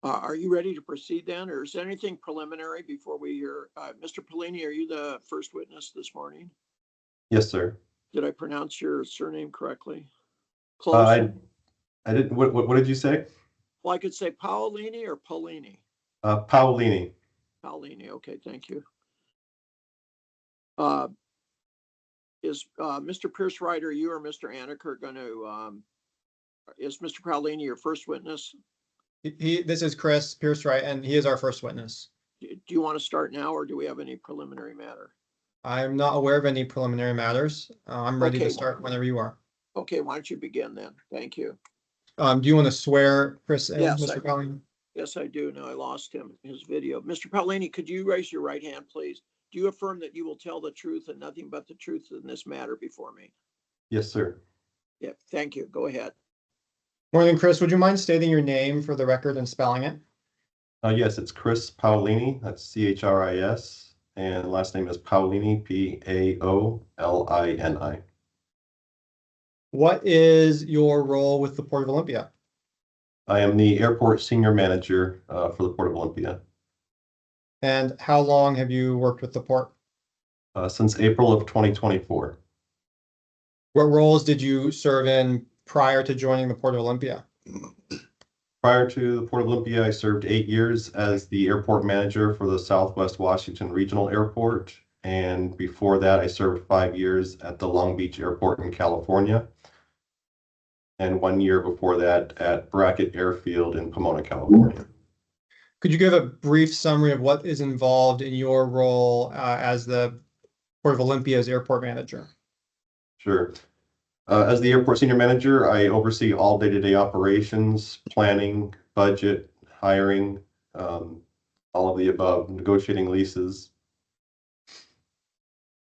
Are you ready to proceed then, or is there anything preliminary before we hear? Mr. Paolini, are you the first witness this morning? Yes, sir. Did I pronounce your surname correctly? I Close. didn't. What did you say? Well, I could say Paolini or Paolini. Paolini. Paolini. Okay, thank you. Is Mr. Pierce Ryder, you or Mr. Aniker going to? Is Mr. Paolini your first witness? This is Chris Pierce Wright, and he is our first witness. Do you want to start now, or do we have any preliminary matter? I'm not aware of any preliminary matters. I'm ready to start whenever you are. Okay, why don't you begin then? Thank you. Do you want to swear, Chris, and Yes, Mr. Paolini? Yes, I do. No, I lost his video. Mr. Paolini, could you raise your right hand, please? Do you affirm that you will tell the truth and nothing but the truth in this matter before me? Yes, sir. Yeah, thank you. Go ahead. Morning, Chris. Would you mind stating your name for the record and spelling it? Yes, it's Chris Paolini. That's Chris, and last name is Paolini, Paolini. What is your role with the Port of Olympia? I am the airport senior manager for the Port of Olympia. And how long have you worked with the port? Since April of 2024. What roles did you serve in prior to joining the Port of Olympia? Prior to the Port of Olympia, I served 8 years as the airport manager for the Southwest Washington Regional Airport. And before that, I served 5 years at the Long Beach Airport in California. And 1 year before that at Brackett Airfield in Pomona, California. Could you give a brief summary of what is involved in your role as the Port of Olympia's airport manager? Sure. As the airport senior manager, I oversee all day-to-day operations, planning, budget, hiring, all of the above, negotiating leases.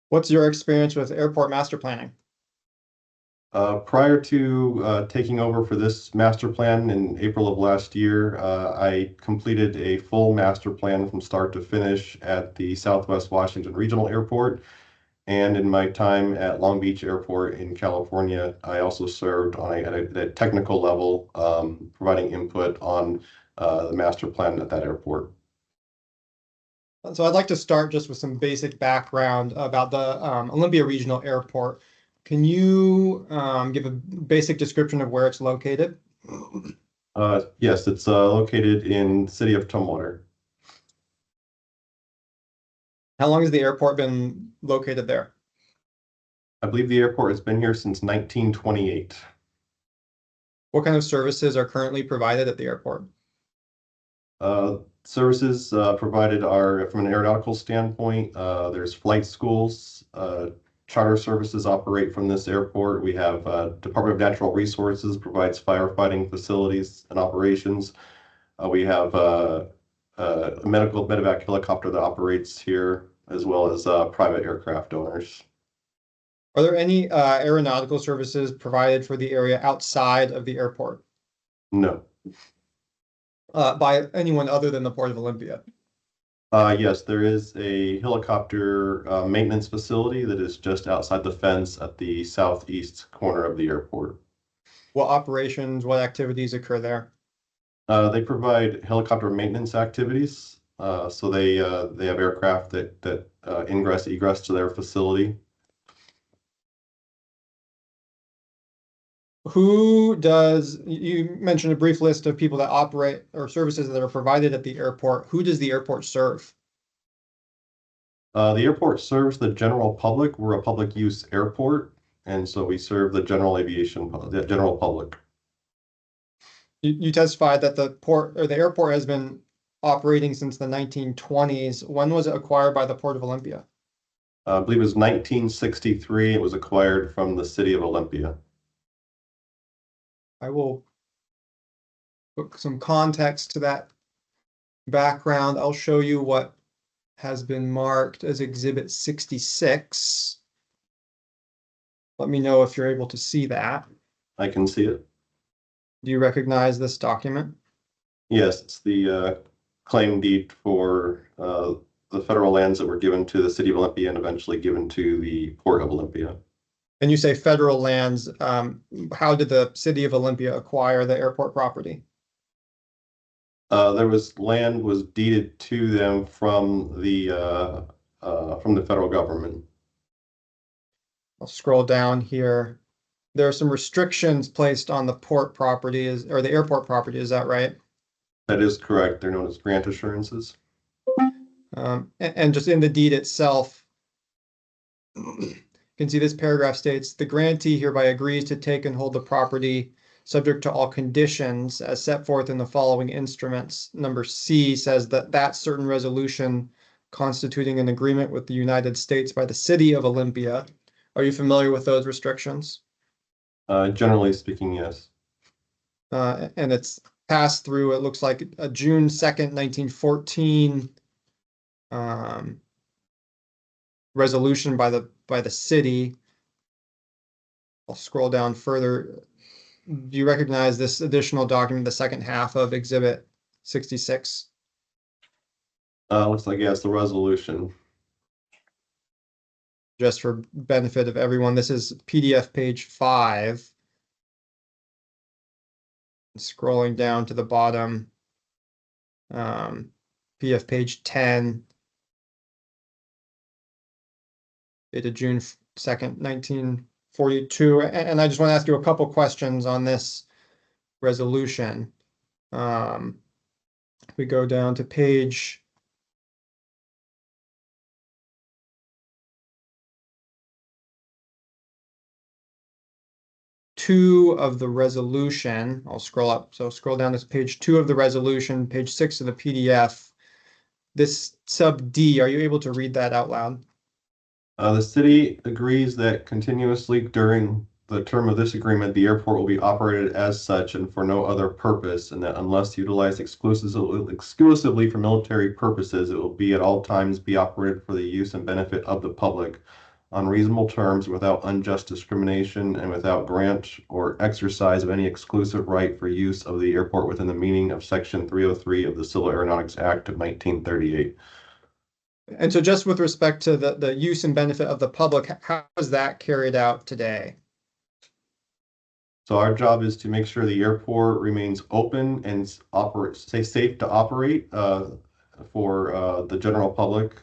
What's your experience with airport master planning? Prior to taking over for this master plan in April of last year, I completed a full master plan from start to finish at the Southwest Washington Regional Airport. And in my time at Long Beach Airport in California, I also served on at a technical level, providing input on the master plan at that airport. So I'd like to start just with some basic background about the Olympia Regional Airport. Can you give a basic description of where it's located? Yes, it's located in the City of Tumwater. How long has the airport been located there? I believe the airport has been here since 1928. What kind of services are currently provided at the airport? Services provided are, from an aeronautical standpoint, there's flight schools, charter services operate from this airport. We have Department of Natural Resources provides firefighting facilities and operations. We have a medevac helicopter that operates here, as well as private aircraft owners. Are there any aeronautical services provided for the area outside of the airport? No. By anyone other than the Port of Olympia? Yes, there is a helicopter maintenance facility that is just outside the fence at the southeast corner of the airport. What operations, what activities occur there? They provide helicopter maintenance activities. So they have aircraft that ingress, egress to their facility. You mentioned a brief list of people that operate or services that are provided at the airport. Who does the airport serve? The airport serves the general public. We're a public use airport, and so we serve the general the general public. You testified that the airport has been operating since the 1920s. When was it acquired by the Port of Olympia? I believe it was 1963. It was acquired from the City of Olympia. I will put some context to that background. I'll show you what has been marked as Exhibit 66. Let me know if you're able to see that. I can see it. Do you recognize this document? Yes, it's the claim deed for the federal lands that were given to the City of Olympia and eventually given to the Port of Olympia. And you say federal lands. How did the City of Olympia acquire the airport property? There was land was deeded to them from the federal government. I'll scroll down here. There are some restrictions placed on the port property or the airport property, is that right? That is correct. They're known as grant assurances. And just in the deed itself, you can see this paragraph states, the grantee hereby agrees to take and hold the property subject to all conditions as set forth in the following instruments. Number C says that certain resolution constituting an agreement with the United States by the City of Olympia. Are you familiar with those restrictions? Generally speaking, yes. And it's passed through, it looks like a June 2nd, 1914 resolution by the city. I'll scroll down further. Do you recognize this additional document, the second half of Exhibit 66? Looks like, yes, the resolution. Just for benefit of everyone, this is PDF page 5. Scrolling down to the bottom, PDF page 10, dated June 2nd, 1942. And I just want to ask you a couple questions on this resolution. We go down to page 2 of the resolution. I'll scroll up. So scroll down to page 2 of the resolution, page 6 of the PDF. This sub D, are you able to read that out loud? The city agrees that continuously during the term of this agreement, the airport will be operated as such and for no other purpose, and that unless utilized exclusively for military purposes, it will be at all times be operated for the use and benefit of the public on reasonable terms without unjust discrimination and without grant or exercise of any exclusive right for use of the airport within the meaning of Section 303 of the Civil Aeronautics Act of 1938. And so just with respect to the use and benefit of the public, how is that carried out today? So our job is to make sure the airport remains open and safe to operate for the general public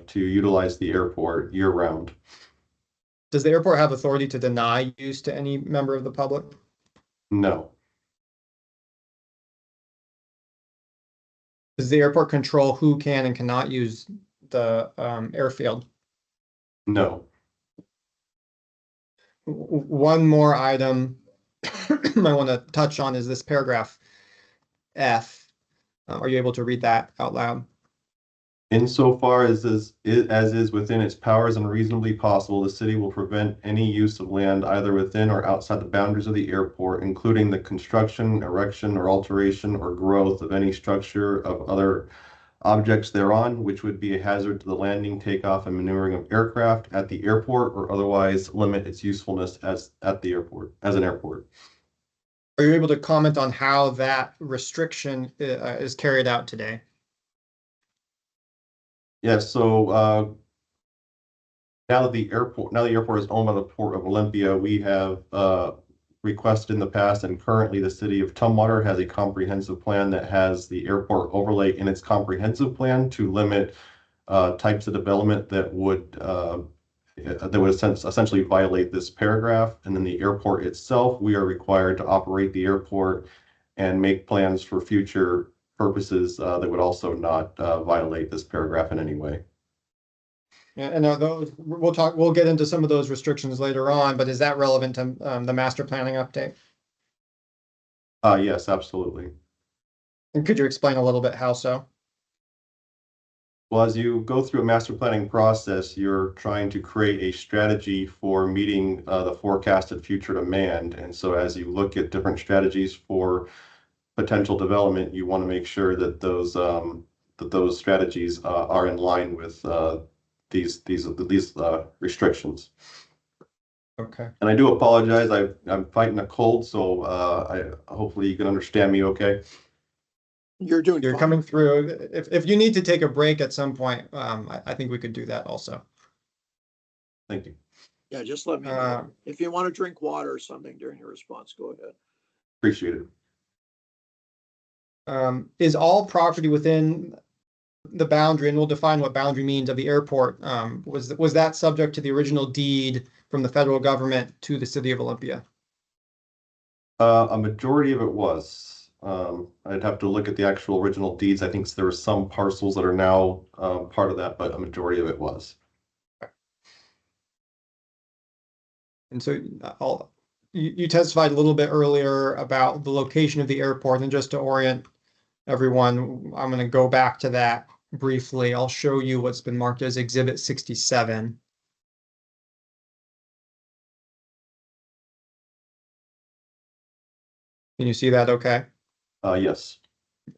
to utilize the airport year round. Does the airport have authority to deny use to any member of the public? No. Does the airport control who can and cannot use the airfield? No. One more item I want to touch on is this paragraph F. Are you able to read that out loud? Insofar as is within its powers and reasonably possible, the city will prevent any use of land either within or outside the boundaries of the airport, including the construction, erection, or alteration or growth of any structure of other objects thereon, which would be a hazard to the landing, takeoff, and maneuvering of aircraft at the airport or otherwise limit its usefulness as an airport. Are you able to comment on how that restriction is carried out today? Yes, so now the airport is owned by the Port of Olympia, we have requested in the past, and currently the City of Tumwater has a comprehensive plan that has the airport overlay in its comprehensive plan to limit types of development that would essentially violate this paragraph. And then the airport itself, we are required to operate the airport and make plans for future purposes that would also not violate this paragraph in any way. And those we'll get into some of those restrictions later on, but is that relevant to the master planning update? Yes, absolutely. And could you explain a little bit how so? Well, as you go through a master planning process, you're trying to create a strategy for meeting the forecasted future demand. And so as you look at different strategies for potential development, you want to make sure that those strategies are in line with these restrictions. Okay. And I do apologize. I'm fighting a cold, so hopefully you can understand me okay. You're fine. Coming through. If you need to take a break at some point, I think we could do that also. Thank you. Yeah, just let me know. If you want to drink water or something during your response, go ahead. Appreciate it. Is all property within the boundary, and we'll define what boundary means, of the airport, was that subject to the original deed from the federal government to the city of Olympia? A majority of it was. I'd have to look at the actual original deeds. I think there were some parcels that are now part of that, but a majority of it was. And so you testified a little bit earlier about the location of the airport, and just to orient everyone, I'm going to go back to that briefly. I'll show you what's been marked as Exhibit 67. Can you see that okay? Yes.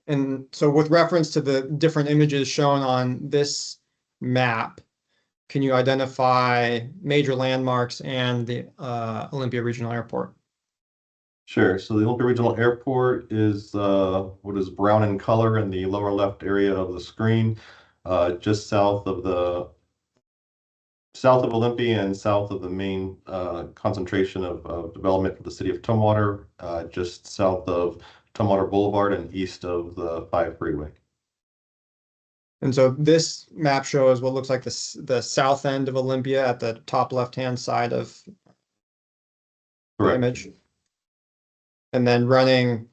And so with reference to the different images shown on this map, can you identify major landmarks and the Olympia Regional Airport? Sure. So the Olympia Regional Airport is what is brown in color in the lower left area of the screen, just south of Olympia and south of the main concentration of development for the city of Tumwater, just south of Tumwater Boulevard and east of the 5 freeway. And so this map shows what looks like the south end of Olympia at the top left-hand side of the Correct. image. And then running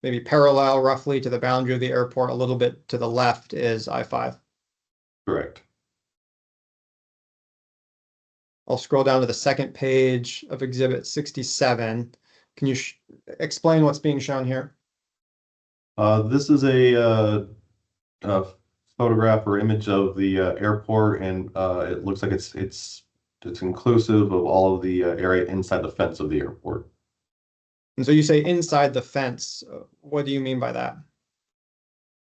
maybe parallel roughly to the boundary of the airport, a little bit to the left, is I-5. Correct. I'll scroll down to the second page of Exhibit 67. Can you explain what's being shown here? This is a photograph or image of the airport, and it looks like it's inclusive of all of the area inside the fence of the airport. And so you say inside the fence. What do you mean by that?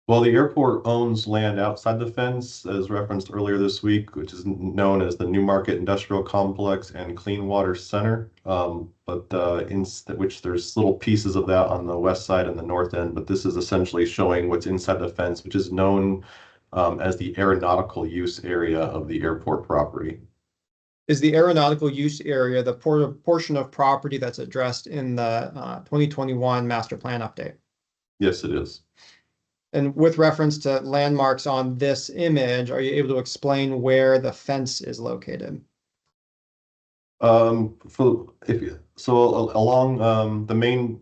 Well, the airport owns land outside the fence, as referenced earlier this week, which is known as the Newmarket Industrial Complex and Clean Water Center. In which there's little pieces of that on the west side and the north end, but this is essentially showing what's inside the fence, which is known as the aeronautical use area of the airport property. Is the aeronautical use area the portion of property that's addressed in the 2021 master plan update? Yes, it is. And with reference to landmarks on this image, are you able to explain where the fence is located? Along the main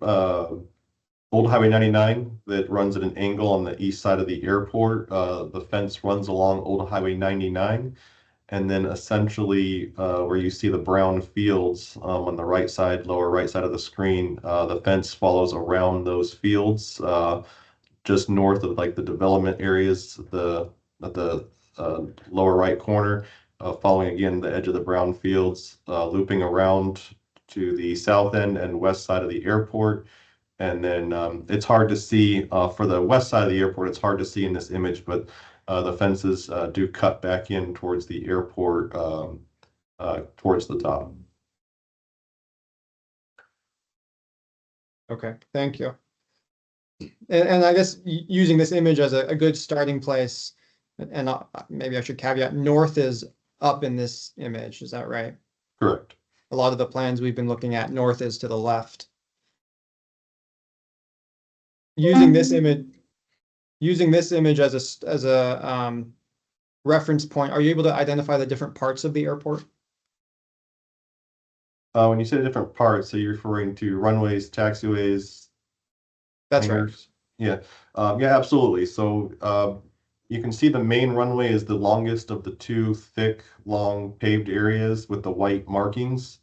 Old Highway 99 that runs at an angle on the east side of the airport, the fence runs along Old Highway 99. And then essentially where you see the brown fields on the right side, lower right side of the screen, the fence follows around those fields just north of like the development areas at the lower right corner, following again the edge of the brown fields, looping around to the south end and west side of the airport. And then it's hard to see for the west side of the airport, it's hard to see in this image, but the fences do cut back in towards the airport, towards the top. Okay, thank you. And I guess using this image as a good starting place, and maybe I should caveat, north is up in this image, is that right? Correct. A lot of the plans we've been looking at, north is to the left. Using this image as a reference point, are you able to identify the different parts of the airport? When you say different parts, so you're referring to runways, taxiways? That's hangars? Right. Yeah, absolutely. So you can see the main runway is the longest of the two thick, long paved areas with the white markings.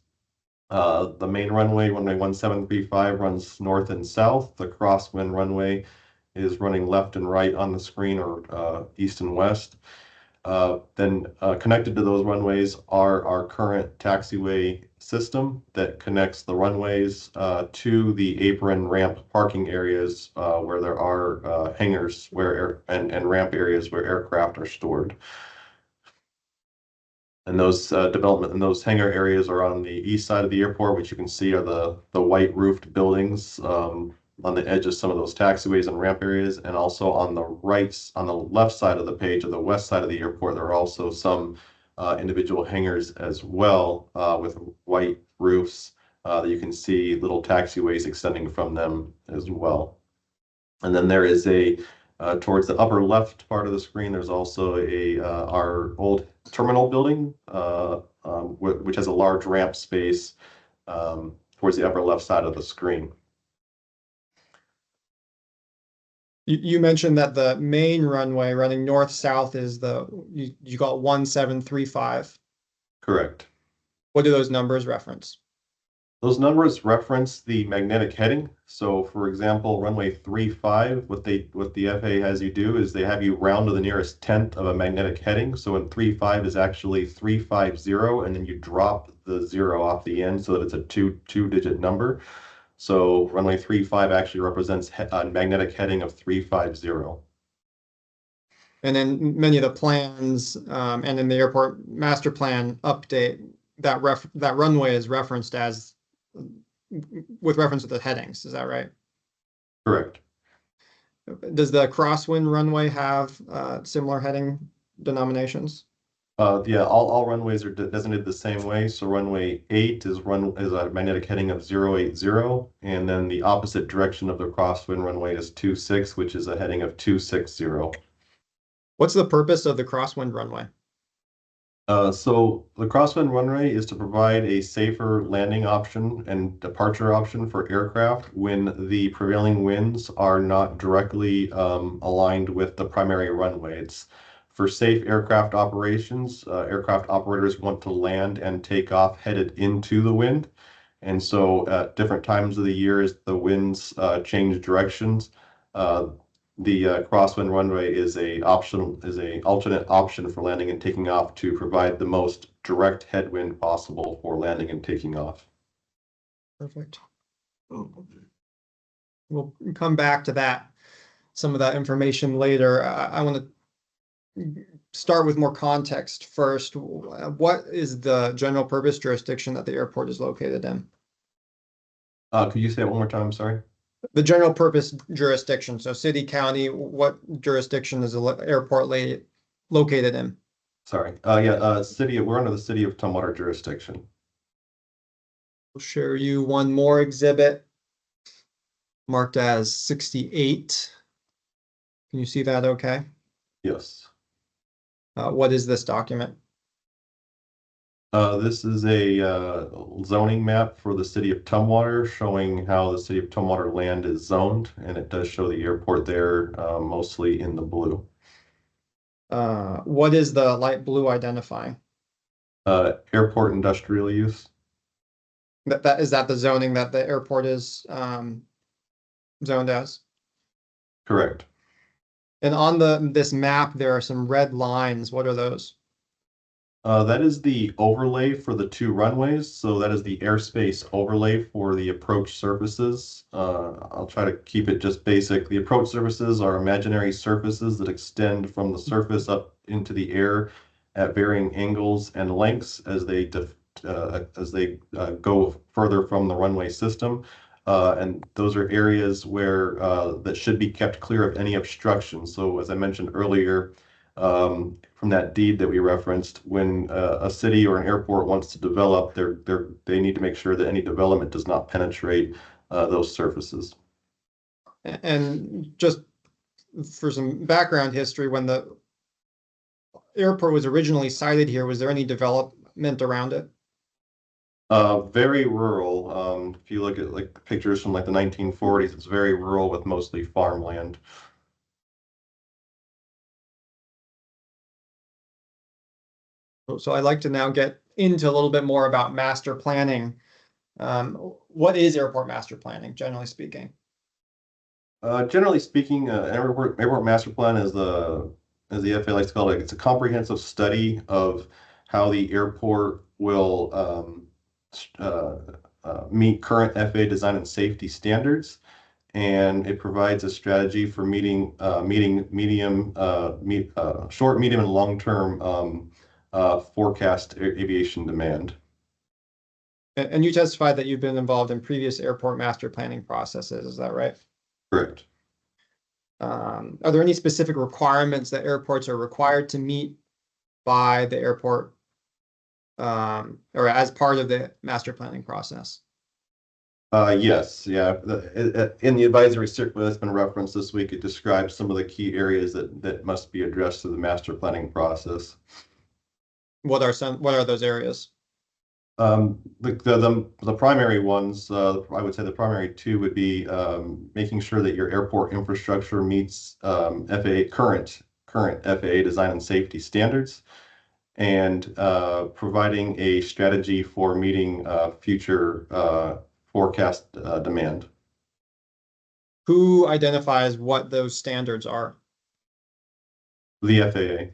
The main runway 1735, runs north and south. The crosswind runway is running left and right on the screen, or east and west. Then connected to those runways are our current taxiway system that connects the runways to the apron ramp parking areas where there are hangars and ramp areas where aircraft are stored. And those those hangar areas are on the east side of the airport, which you can see are the white roofed buildings on the edge of some of those taxiways and ramp areas. And also on the left side of the page, or the west side of the airport, there are also some individual hangars as well with white roofs that you can see little taxiways extending from them as well. And then there is a, towards the upper left part of the screen, there's also our old terminal building, which has a large ramp space towards the upper left side of the screen. You mentioned that the main runway running north-south is you call it 1735. Correct. What do those numbers reference? Those numbers reference the magnetic heading. So for example, runway 35, what the FAA has you do is they have you round to the nearest tenth of a magnetic heading. So in 35 is actually 350, and then you drop the 0 off the end so that it's a two-digit number. So runway 35 actually represents a magnetic heading of 350. And then many of the plans and in the airport master plan update, that runway is referenced as with reference to the headings. Is that right? Correct. Does the crosswind runway have similar heading denominations? Yeah, all runways are designated the same way. So runway 8 is a magnetic heading of 080, and then the opposite direction of the crosswind runway is 26, which is a heading of 260. What's the purpose of the crosswind runway? So the crosswind runway is to provide a safer landing option and departure option for aircraft when the prevailing winds are not directly aligned with the primary runway. It's for safe aircraft operations. Aircraft operators want to land and take off headed into the wind. And so at different times of the year, as the winds change directions, the crosswind runway is an alternate option for landing and taking off to provide the most direct headwind possible for landing and taking off. Perfect. We'll come back to that, some of that information later. I want to start with more context first. What is the general purpose jurisdiction that the airport is located in? Could you say it one more time? Sorry. The general purpose jurisdiction. So city, county, what jurisdiction is the airport located in? Sorry. Yeah, we're under the City of Tumwater jurisdiction. We'll show you one more exhibit marked as 68. Can you see that okay? Yes. What is this document? This is a zoning map for the City of Tumwater showing how the City of Tumwater land is zoned, and it does show the airport there mostly in the blue. What is the light blue identifying? Airport industrial use. Is that the zoning that the airport is zoned as? Correct. And on this map, there are some red lines. What are those? That is the overlay for the two runways. So that is the airspace overlay for the approach surfaces. I'll try to keep it just basic. The approach surfaces are imaginary surfaces that extend from the surface up into the air at varying angles and lengths as they go further from the runway system. And those are areas where that should be kept clear of any obstruction. So as I mentioned earlier, from that deed that we referenced, when a city or an airport wants to develop, they need to make sure that any development does not penetrate those surfaces. And just for some background history, when the airport was originally sited here, was there any development around it? Very rural. If you look at like pictures from like the 1940s, it's very rural with mostly farmland. So I'd like to now get into a little bit more about master planning. What is airport master planning, generally speaking? Generally speaking, an airport master plan is as the FAA likes to call it, it's a comprehensive study of how the airport will meet current FAA design and safety standards, and it provides a strategy for meeting short, medium, and long-term forecast aviation demand. And you testified that you've been involved in previous airport master planning processes, is that right? Correct. Are there any specific requirements that airports are required to meet by the airport or as part of the master planning process? Yes, yeah. In the advisory circular that's been referenced this week, it describes some of the key areas that must be addressed through the master planning process. What are those areas? The primary ones, I would say the primary two would be making sure that your airport infrastructure meets FAA current FAA design and safety standards, and providing a strategy for meeting future forecast demand. Who identifies what those standards are? The FAA.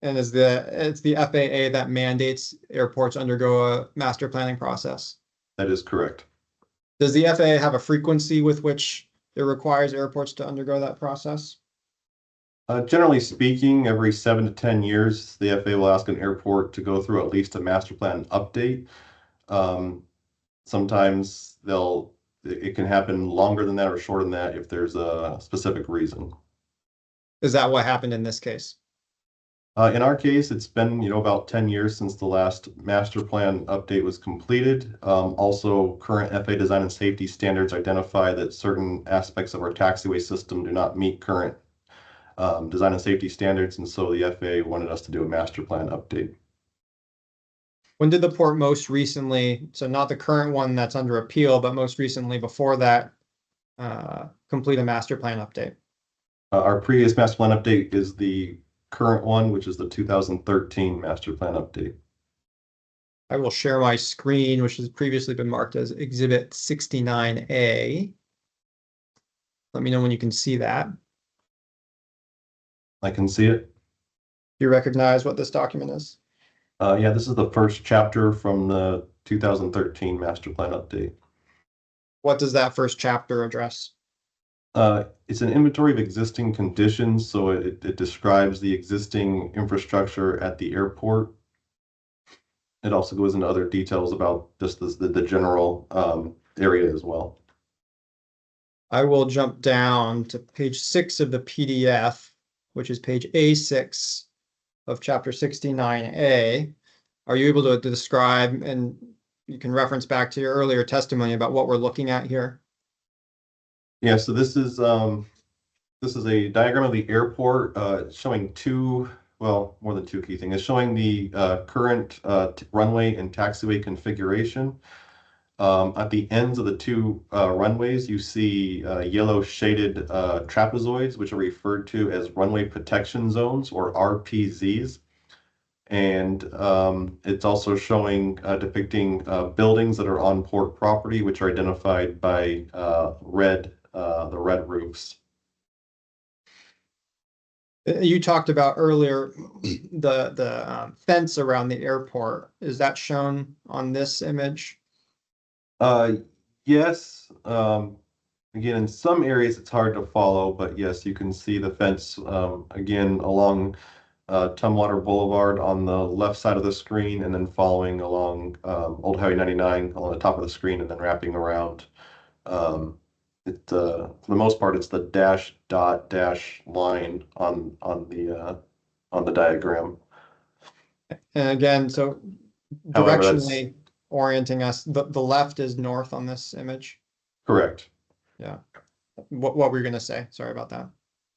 And it's the FAA that mandates airports undergo a master planning process. That is correct. Does the FAA have a frequency with which it requires airports to undergo that process? Generally speaking, every 7 to 10 years, the FAA will ask an airport to go through at least a master plan update. Sometimes it can happen longer than that or shorter than that if there's a specific reason. Is that what happened in this case? In our case, it's been about 10 years since the last master plan update was completed. Also, current FAA design and safety standards identify that certain aspects of our taxiway system do not meet current design and safety standards, and so the FAA wanted us to do a master plan update. When did the port most recently, so not the current one that's under appeal, but most recently before that, complete a master plan update? Our previous master plan update is the current one, which is the 2013 master plan update. I will share my screen, which has previously been marked as Exhibit 69A. Let me know when you can see that. I can see it. Do you recognize what this document is? Yeah, this is the first chapter from the 2013 master plan update. What does that first chapter address? It's an inventory of existing conditions, so it describes the existing infrastructure at the airport. It also goes into other details about just the general area as well. I will jump down to page 6 of the PDF, which is page A6 of chapter 69A. Are you able to describe, and you can reference back to your earlier testimony about what we're looking at here? Yeah, so this is a diagram of the airport showing more than two key things. It's showing the current runway and taxiway configuration. At the ends of the two runways, you see yellow shaded trapezoids, which are referred to as runway protection zones, or RPZs. And it's also showing depicting buildings that are on port property, which are identified by the red roofs. You talked about earlier the fence around the airport. Is that shown on this image? Yes. Again, in some areas it's hard to follow, but yes, you can see the fence again along Tumwater Boulevard on the left side of the screen, and then following along Old Highway 99 along the top of the screen, and then wrapping around. For the most part, it's the dash line on the diagram. And again, so However, directionally orienting us, the left is north on this image. Correct. Yeah. What were you going to say? Sorry about that.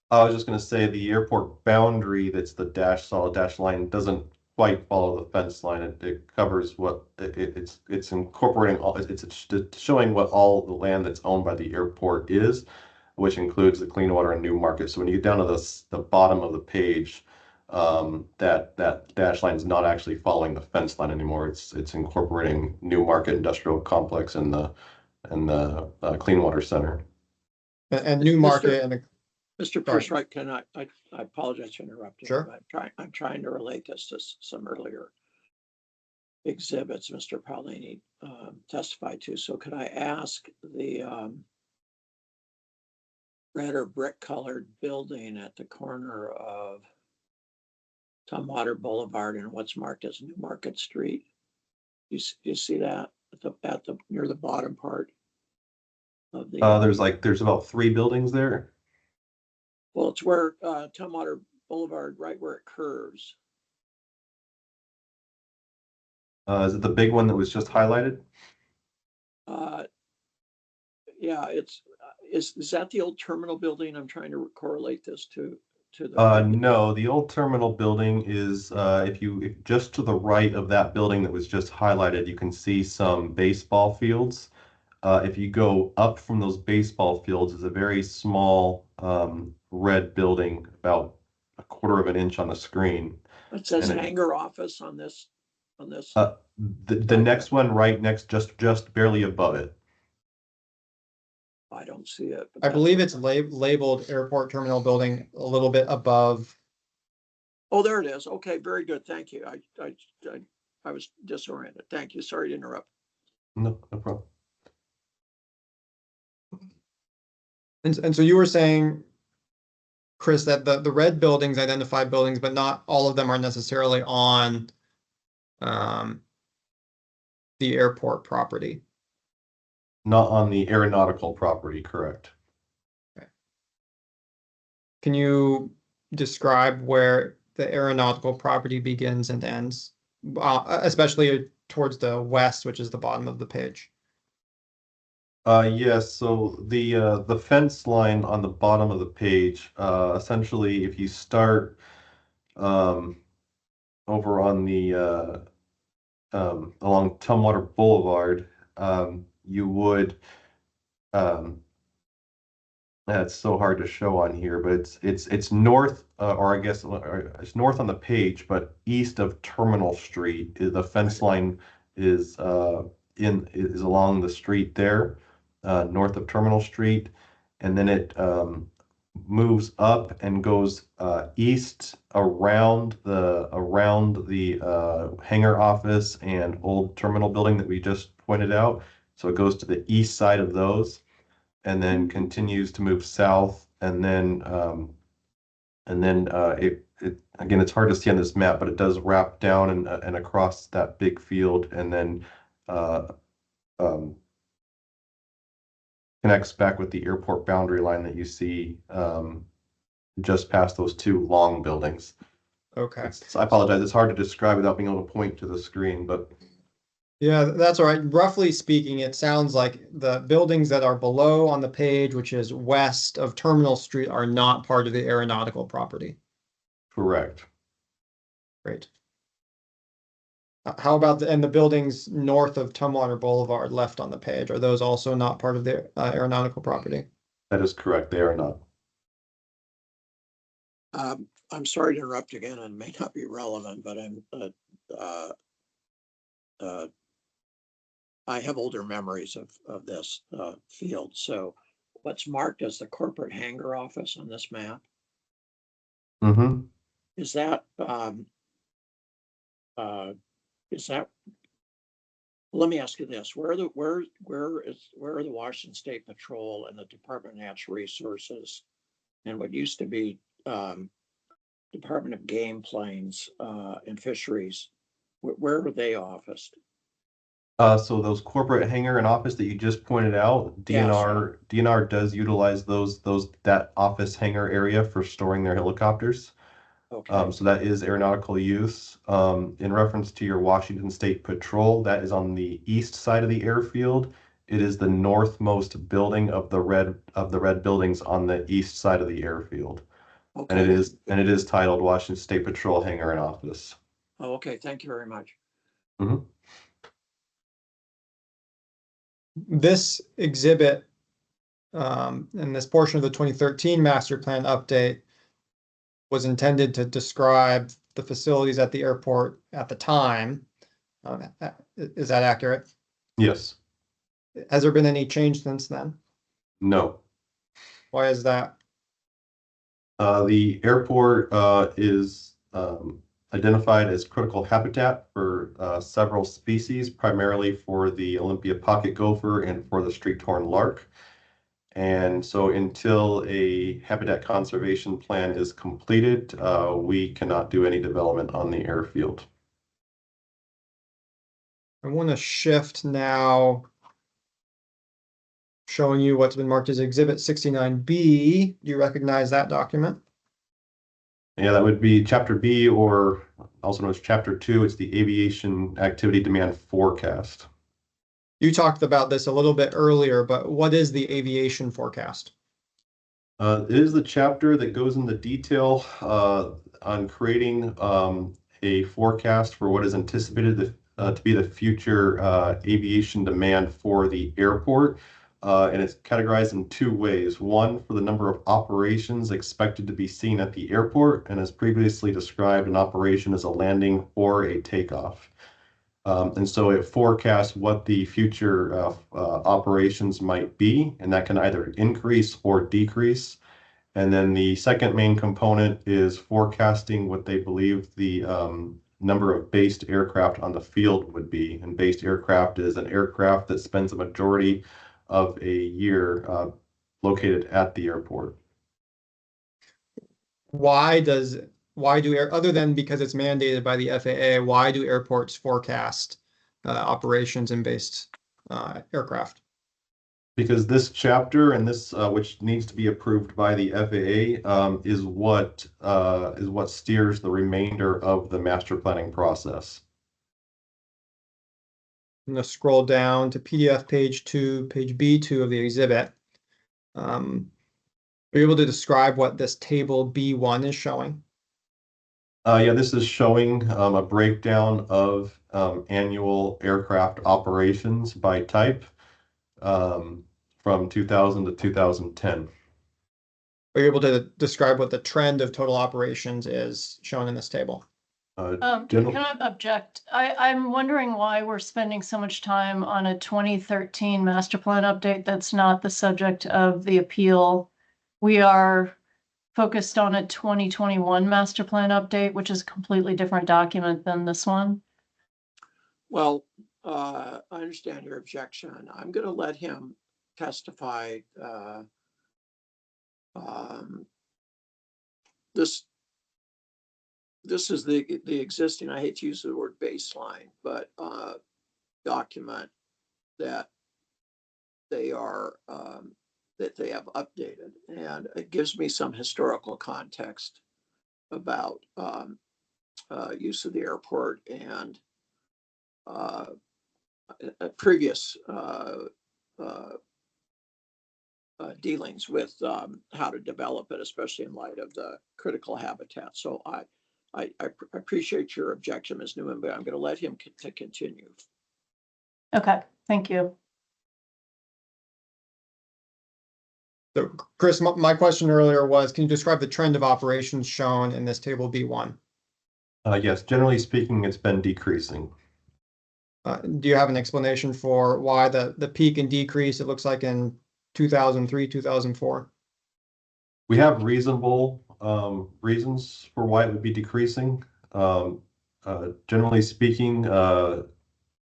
I was just going to say the airport boundary that's the solid dash line doesn't quite follow the fence line. It covers what it's incorporating all. It's showing what all the land that's owned by the airport is, which includes the clean water and new market. So when you get down to the bottom of the page, that dash line is not actually following the fence line anymore. It's incorporating new market industrial complex and the clean water center. And new market and Mr. Persright, can I apologize for interrupting. Sure. I'm trying to relate this to some earlier exhibits Mr. Paolini testified to. So could I ask the red or brick colored building at the corner of Tumwater Boulevard and what's marked as New Market Street? You see that at the near the bottom part of the There's about 3 buildings there. well, it's where Tumwater Boulevard, right where it curves. Is it the big one that was just highlighted? yeah, is that the old terminal building? I'm trying to correlate this to the. No, the old terminal building is, if just to the right of that building that was just highlighted, you can see some baseball fields. If you go up from those baseball fields, is a very small red building, about a quarter of an inch on the screen. It says And hangar office on this. the next one right next, just barely above it. I don't see it. I believe it's labeled airport terminal building a little bit above. Oh, there it is. Okay, very good. Thank you. I was disoriented. Thank you. Sorry to interrupt. No, no problem. And so you were saying, Chris, that the red buildings identify buildings, but not all of them are necessarily on the airport property. Not on the aeronautical property, correct. Can you describe where the aeronautical property begins and ends, especially towards the west, which is the bottom of the page? Yes, so the fence line on the bottom of the page, essentially if you start over on the along Tumwater Boulevard, you would that's so hard to show on here, but it's north, or I guess it's north on the page, but east of Terminal Street. The fence line is is along the street there, north of Terminal Street, and then it moves up and goes east around the hangar office and old terminal building that we just pointed out. So it goes to the east side of those, and then continues to move south, and then it again, it's hard to see on this map, but it does wrap down and across that big field, and then connects back with the airport boundary line that you see just past those two long buildings. Okay. I apologize, it's hard to describe without being able to point to the screen, but Yeah, that's all right. Roughly speaking, it sounds like the buildings that are below on the page, which is west of Terminal Street, are not part of the aeronautical property. correct. Great. How about the buildings north of Tumwater Boulevard left on the page? Are those also not part of the aeronautical property? That is correct, they are not. I'm sorry to interrupt again, and it may not be relevant, but I have older memories of this field. So what's marked as the corporate hangar office on this map, Mm-hmm. is that, let me ask you this, where are the Washington State Patrol and the Department of Natural Resources and what used to be Department of Game Planes and Fisheries, where are they officed? So those corporate hangar and office that you just pointed out, DNR does utilize that office hangar area for storing their helicopters. Okay. So that is aeronautical use. In reference to your Washington State Patrol, that is on the east side of the airfield. It is the northmost building of the red buildings on the east side of the airfield. Okay. And it is titled Washington State Patrol Hangar and Office. Oh, okay. Thank you very much. Mm-hmm. This exhibit and this portion of the 2013 master plan update was intended to describe the facilities at the airport at the time. Is that accurate? Yes. Has there been any change since then? No. Why is that? The airport is identified as critical habitat for several species, primarily for the Olympia pocket gopher and for the streaked-horned lark. And so until a habitat conservation plan is completed, we cannot do any development on the airfield. I want to shift now, showing you what's been marked as Exhibit 69B. Do you recognize that document? Yeah, that would be Chapter B, or also known as Chapter 2. It's the Aviation Activity Demand Forecast. You talked about this a little bit earlier, but what is the aviation forecast? It is the chapter that goes into detail on creating a forecast for what is anticipated to be the future aviation demand for the airport. And it's categorized in two ways. One, for the number of operations expected to be seen at the airport, and as previously described, an operation is a landing or a takeoff. And so it forecasts what the future operations might be, and that can either increase or decrease. And then the second main component is forecasting what they believe the number of based aircraft on the field would be. And based aircraft is an aircraft that spends a majority of a year located at the airport. Other than because it's mandated by the FAA, why do airports forecast operations and based aircraft? Because this chapter and this, which needs to be approved by the FAA, is what steers the remainder of the master planning process. I'm going to scroll down to PDF page 2, page B2 of the exhibit. Are you able to describe what this table B1 is showing? Yeah, this is showing a breakdown of annual aircraft operations by type from 2000 to 2010. Are you able to describe what the trend of total operations is shown in this table? Can I object? I'm wondering why we're spending so much time on a 2013 master plan update that's not the subject of the appeal. We are focused on a 2021 master plan update, which is a completely different document than this one. Well, I understand your objection. I'm going to let him testify. This is the existing, I hate to use the word baseline, but document that they are that they have updated, and it gives me some historical context about use of the airport and previous dealings with how to develop it, especially in light of the critical habitat. So I appreciate your objection, Ms. Newman, but I'm going to let him to continue. Okay, thank you. So, Chris, my question earlier was, can you describe the trend of operations shown in this table B1? Yes, generally speaking, it's been decreasing. Do you have an explanation for why the peak and decrease, it looks like in 2003, 2004? We have reasonable reasons for why it would be decreasing. Generally speaking,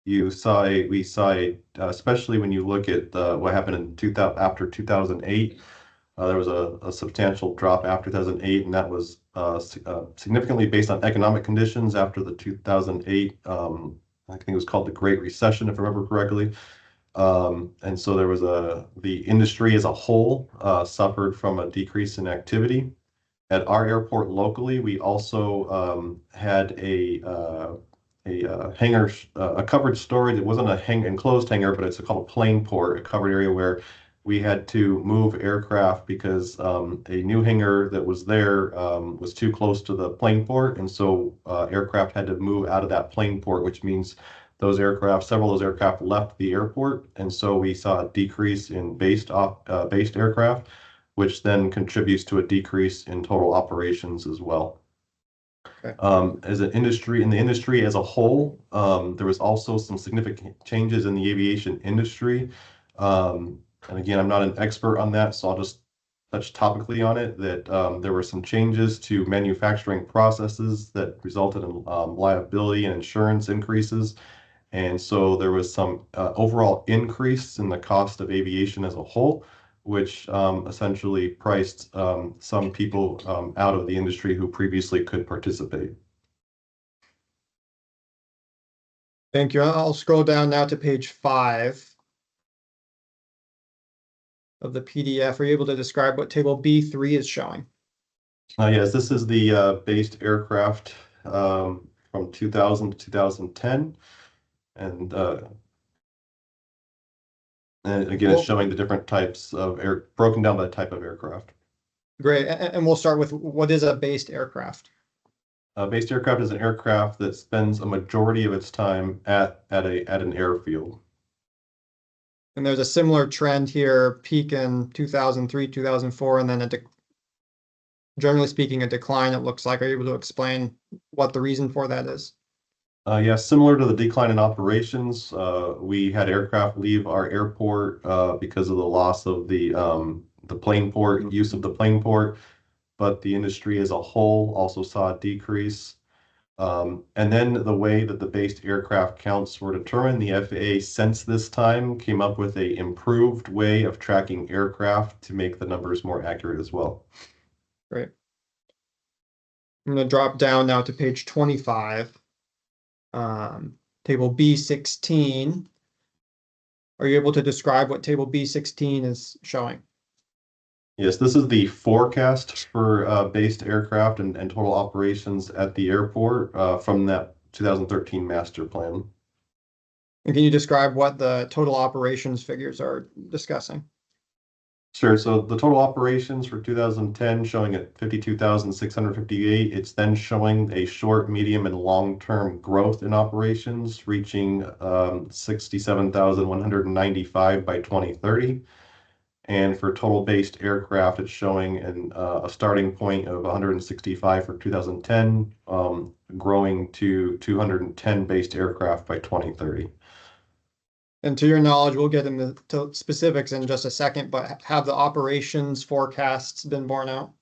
we saw, especially when you look at what happened in after 2008, there was a substantial drop after 2008, and that was significantly based on economic conditions after the 2008, I think it was called the Great Recession, if I remember correctly. And so there was the industry as a whole suffered from a decrease in activity. At our airport locally, we also had a hangar, a covered storage. It wasn't a enclosed hangar, but it's called a plane port, a covered area where we had to move aircraft because a new hangar that was there was too close to the plane port, and so aircraft had to move out of that plane port, which means those aircraft, several of those aircraft left the airport, and so we saw a decrease in based aircraft, which then contributes to a decrease in total operations as well. Okay. As an industry, in the industry as a whole, there was also some significant changes in the aviation industry. And again, I'm not an expert on that, so I'll just touch topically on it, that there were some changes to manufacturing processes that resulted in liability and insurance increases. And so there was some overall increase in the cost of aviation as a whole, which essentially priced some people out of the industry who previously could participate. Thank you. I'll scroll down now to page 5 of the PDF. Are you able to describe what table B3 is showing? Yes, this is the based aircraft from 2000 to 2010. And And again, Well- it's showing the different types of broken down by type of aircraft. Great, and we'll start with what is a based aircraft? A based aircraft is an aircraft that spends a majority of its time at an airfield. And there's a similar trend here, peak in 2003, 2004, and then generally speaking, a decline, it looks like. Are you able to explain what the reason for that is? Yeah, similar to the decline in operations, we had aircraft leave our airport because of the loss of the plane port, use of the plane port, but the industry as a whole also saw a decrease. And then the way that the based aircraft counts were determined, the FAA since this time came up with a improved way of tracking aircraft to make the numbers more accurate as well. Great. I'm going to drop down now to page 25. Table B16. Are you able to describe what table B16 is showing? Yes, this is the forecast for based aircraft and total operations at the airport from that 2013 master plan. And can you describe what the total operations figures are discussing? Sure. So the total operations for 2010 showing at 52,658. It's then showing a short, medium, and long-term growth in operations, reaching 67,195 by 2030. And for total based aircraft, it's showing a starting point of 165 for 2010, growing to 210 based aircraft by 2030. And to your knowledge, we'll get into specifics in just a second, but have the operations forecasts been borne out?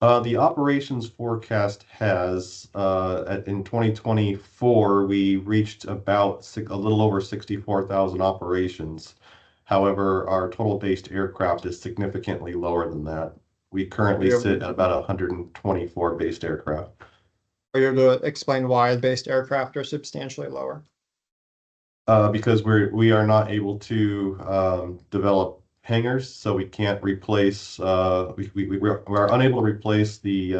The operations forecast has, in 2024, we reached about a little over 64,000 operations. However, our total based aircraft is significantly lower than that. We currently sit at about 124 based aircraft. Are you able to explain why based aircraft are substantially lower? Because we are not able to develop hangars, so we can't replace. We're unable to replace the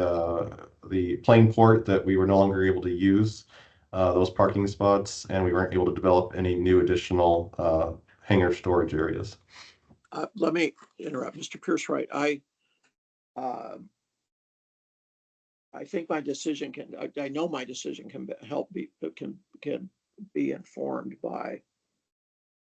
plane port that we were no longer able to use those parking spots, and we weren't able to develop any new additional hangar storage areas. Let me interrupt, Mr. Pierce-Wright. I think my decision I know my decision can be informed by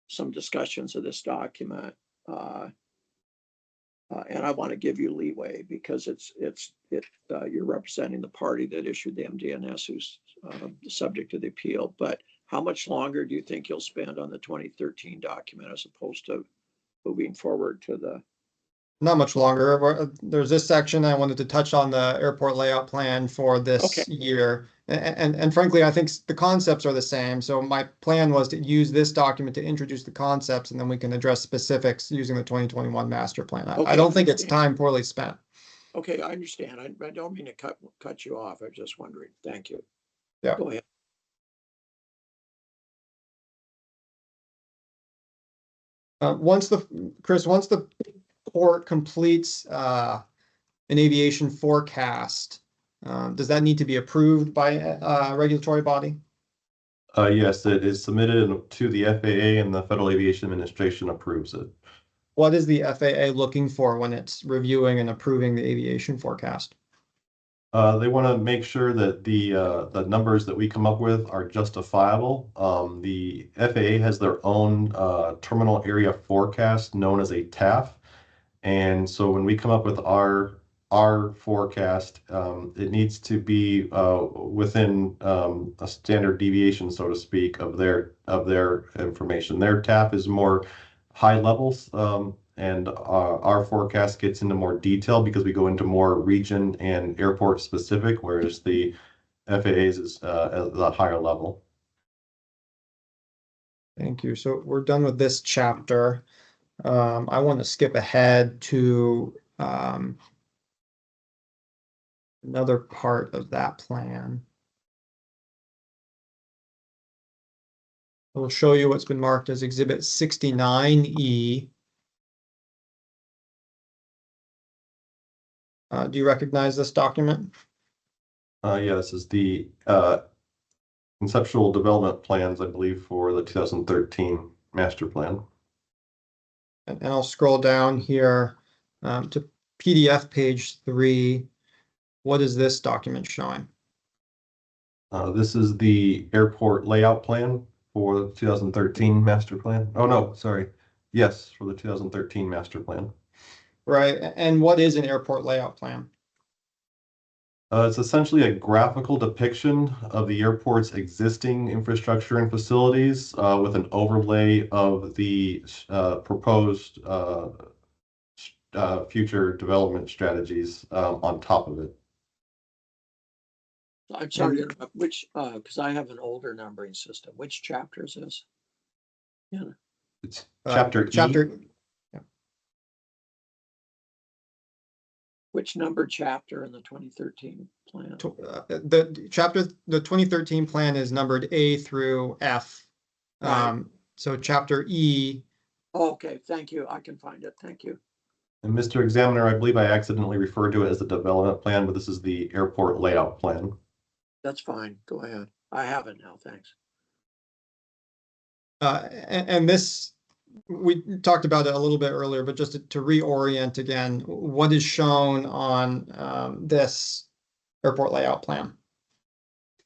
some discussions of this document. And I want to give you leeway because you're representing the party that issued the MDNS, who's the subject of the appeal. But how much longer do you think you'll spend on the 2013 document as opposed to moving forward to the? Not much longer. There's this section. I wanted to touch on the airport layout plan for this year. And frankly, I think the concepts are the same. So my plan was to use this document to introduce the concepts, and then we can address specifics using the 2021 master plan. I don't think it's time poorly spent. Okay, I understand. I don't mean to cut you off. I'm just wondering. Thank you. Yeah. Go ahead. Once the port completes an aviation forecast, does that need to be approved by a regulatory body? Yes, it is submitted to the FAA, and the Federal Aviation Administration approves it. What is the FAA looking for when it's reviewing and approving the aviation forecast? They want to make sure that the numbers that we come up with are justifiable. The FAA has their own terminal area forecast known as a TAF. And so when we come up with our forecast, it needs to be within a standard deviation, so to speak, of their information. Their TAF is more high levels, and our forecast gets into more detail because we go into more region and airport specific, whereas the FAA's is at a higher level. Thank you. So we're done with this chapter. I want to skip ahead to another part of that plan. I will show you what's been marked as Exhibit 69E. Do you recognize this document? Yeah, this is the conceptual development plans, I believe, for the 2013 master plan. and I'll scroll down here to PDF page 3. What is this document showing? This is the airport layout plan for the 2013 master plan. Oh, no, sorry. Yes, for the 2013 master plan. Right, and what is an airport layout plan? It's essentially a graphical depiction of the airport's existing infrastructure and facilities with an overlay of the proposed future development strategies on top of it. I'm sorry to interrupt, which, because I have an older numbering system, which chapter is this? Yeah, It's chapter E. Chapter. which number chapter in the 2013 plan? The 2013 plan is numbered A through F. Right. So chapter E. Oh, okay, thank you. I can find it. Thank you. And Mr. Examiner, I believe I accidentally referred to it as the development plan, but this is the airport layout plan. That's fine. Go ahead. I have it now. Thanks. And this, we talked about it a little bit earlier, but just to reorient again, what is shown on this airport layout plan?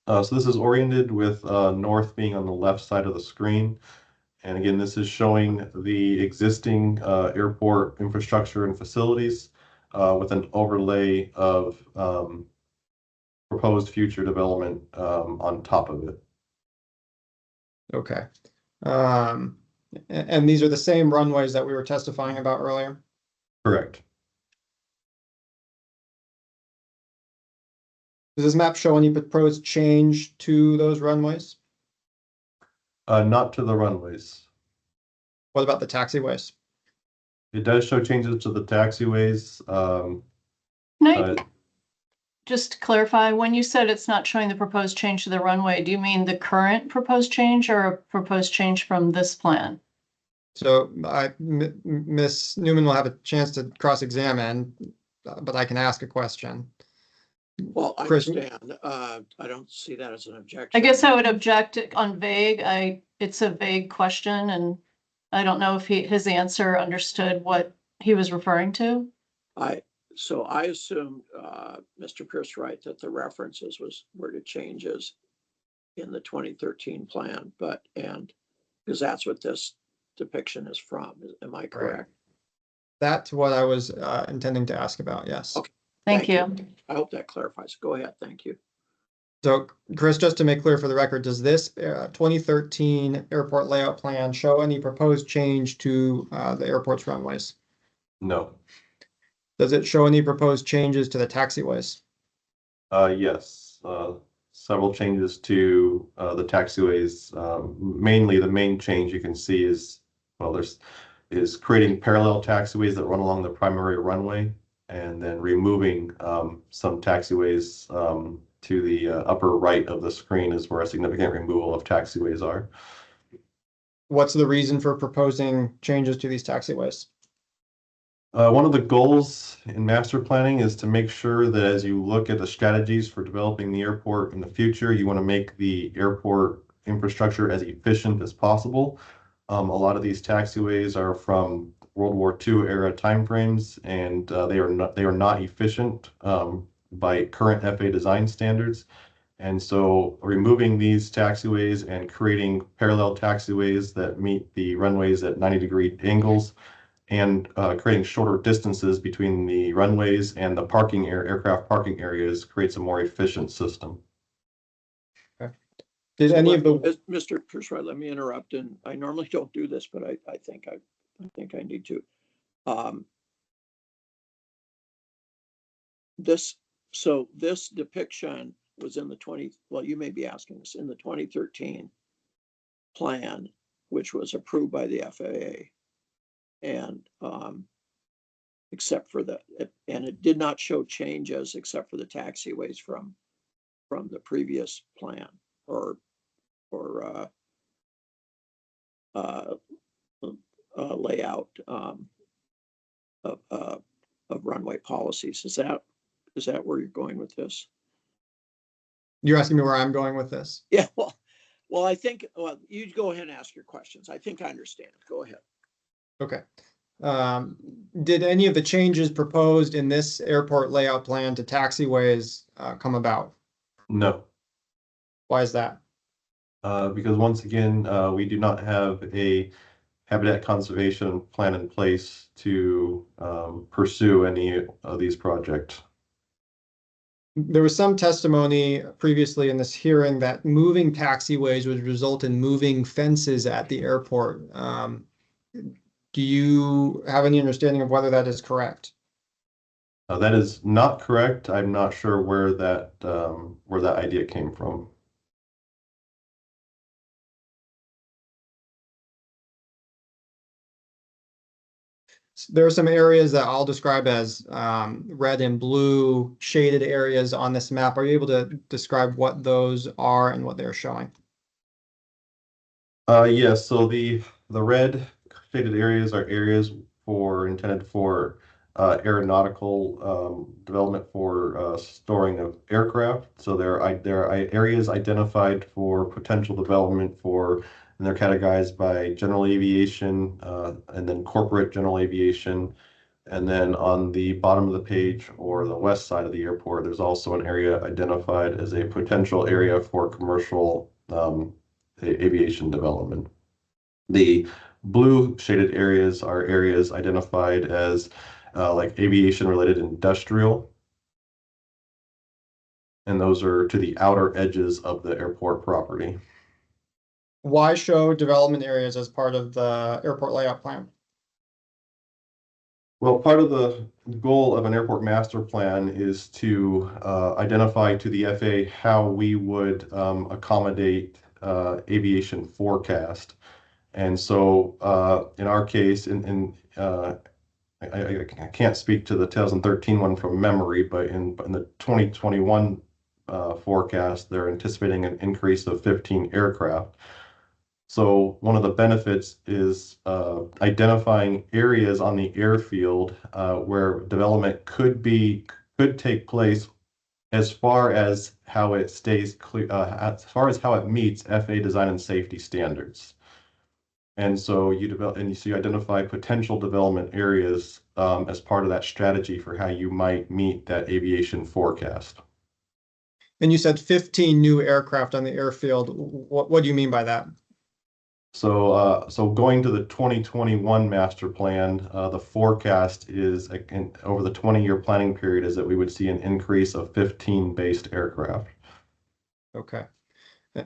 So this is oriented with north being on the left side of the screen. And again, this is showing the existing airport infrastructure and facilities with an overlay of proposed future development on top of it. Okay. And these are the same runways that we were testifying about earlier? Correct. Does this map show any proposed change to those runways? Not to the runways. What about the taxiways? It does show changes to the taxiways. Can I just clarify, when you said it's not showing the proposed change to the runway, do you mean the current proposed change or a proposed change from this plan? So Ms. Newman will have a chance to cross-examine, but I can ask a question. Well, I Chris? understand. I don't see that as an objection. I guess I would object on vague. It's a vague question, and I don't know if his answer understood what he was referring to. So I assumed, Mr. Pierce, right, that the references were to changes in the 2013 plan, because that's what this depiction is from. Am I correct? Right. That's what I was intending to ask about, yes. Okay. Thank you. I hope that clarifies. Go ahead. Thank you. So Chris, just to make clear for the record, does this 2013 airport layout plan show any proposed change to the airport's runways? No. Does it show any proposed changes to the taxiways? Yes. Several changes to the taxiways. Mainly the main change you can see is, well, is creating parallel taxiways that run along the primary runway, and then removing some taxiways to the upper right of the screen is where a significant removal of taxiways are. What's the reason for proposing changes to these taxiways? One of the goals in master planning is to make sure that as you look at the strategies for developing the airport in the future, you want to make the airport infrastructure as efficient as possible. A lot of these taxiways are from World War II era timeframes, and they are not efficient by current FAA design standards. And so removing these taxiways and creating parallel taxiways that meet the runways at 90-degree angles, and creating shorter distances between the runways and the aircraft parking areas creates a more efficient system. Okay. Did any of the Mr. Pierce, let me interrupt, and I normally don't do this, but I think I need to. This depiction was in the well, you may be asking this, in the 2013 plan, which was approved by the FAA. And except for and it did not show changes except for the taxiways from the previous plan or layout of runway policies. Is that where you're going with this? You're asking me where I'm going with this? Yeah, well, I think, you go ahead and ask your questions. I think I understand. Go ahead. Okay. Did any of the changes proposed in this airport layout plan to taxiways come about? No, Why is that? because once again, we do not have a habitat conservation plan in place to pursue any of these projects. There was some testimony previously in this hearing that moving taxiways would result in moving fences at the airport. Do you have any understanding of whether that is correct? That is not correct. I'm not sure where that idea came from. There are some areas that I'll describe as red and blue shaded areas on this map. Are you able to describe what those are and what they're showing? Yes, so the red shaded areas are areas intended for aeronautical development for storing of aircraft. So there are areas identified for potential development for, and they're categorized by general aviation and then corporate general aviation. And then on the bottom of the page or the west side of the airport, there's also an area identified as a potential area for commercial aviation development. The blue shaded areas are areas identified as like aviation related industrial. And those are to the outer edges of the airport property. Why show development areas as part of the airport layout plan? Well, part of the goal of an airport master plan is to identify to the FAA how we would accommodate aviation forecast. And so in our case, I can't speak to the 2013 one from memory, but in the 2021 forecast, they're anticipating an increase of 15 aircraft. So one of the benefits is identifying areas on the airfield where development could take place as far as how it stays clear, as far as how it meets FAA design and safety standards. And so you identify potential development areas as part of that strategy for how you might meet that aviation forecast. And you said 15 new aircraft on the airfield. What do you mean by that? So going to the 2021 master plan, the forecast is over the 20-year planning period is that we would see an increase of 15 based aircraft. Okay.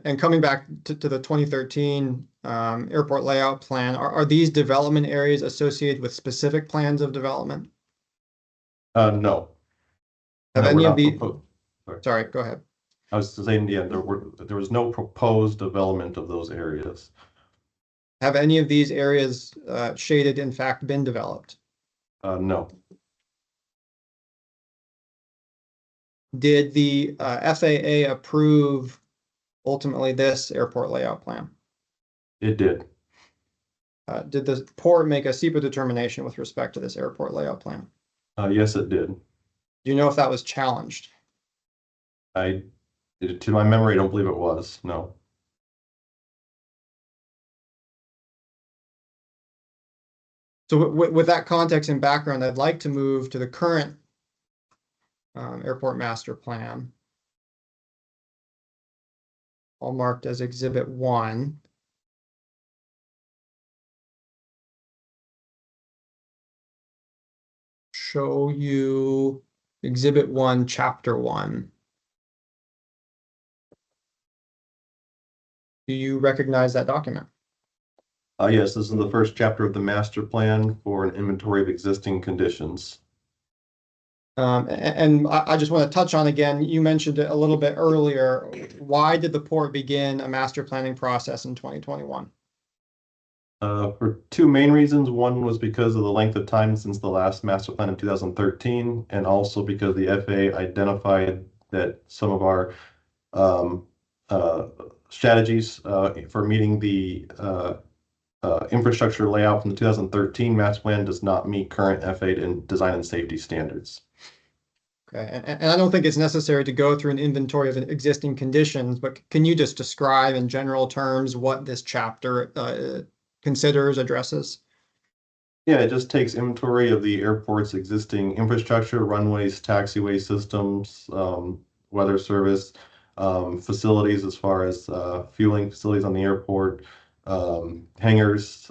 And coming back to the 2013 airport layout plan, are these development areas associated with specific plans of development? No. Have No, any we're of not the, sorry, go ahead. I was saying, yeah, there was no proposed development of those areas. Have any of these areas shaded, in fact, been developed? No. Did the FAA approve ultimately this airport layout plan? It did. Did the port make a SEPA determination with respect to this airport layout plan? Yes, it did. Do you know if that was challenged? To my memory, I don't believe it was. No. So with that context and background, I'd like to move to the current airport master plan, all marked as Exhibit 1. Show you Exhibit 1, Chapter 1. Do you recognize that document? Yes, this is the first chapter of the master plan for an inventory of existing conditions. And I just want to touch on again, you mentioned it a little bit earlier. Why did the port begin a master planning process in 2021? For two main reasons. One was because of the length of time since the last master plan in 2013, and also because the FAA identified that some of our strategies for meeting the infrastructure layout from the 2013 master plan does not meet current FAA design and safety standards. Okay, and I don't think it's necessary to go through an inventory of existing conditions, but can you just describe in general terms what this chapter considers, addresses? Yeah, it just takes inventory of the airport's existing infrastructure, runways, taxiway systems, weather service, facilities as far as fueling facilities on the airport, hangars,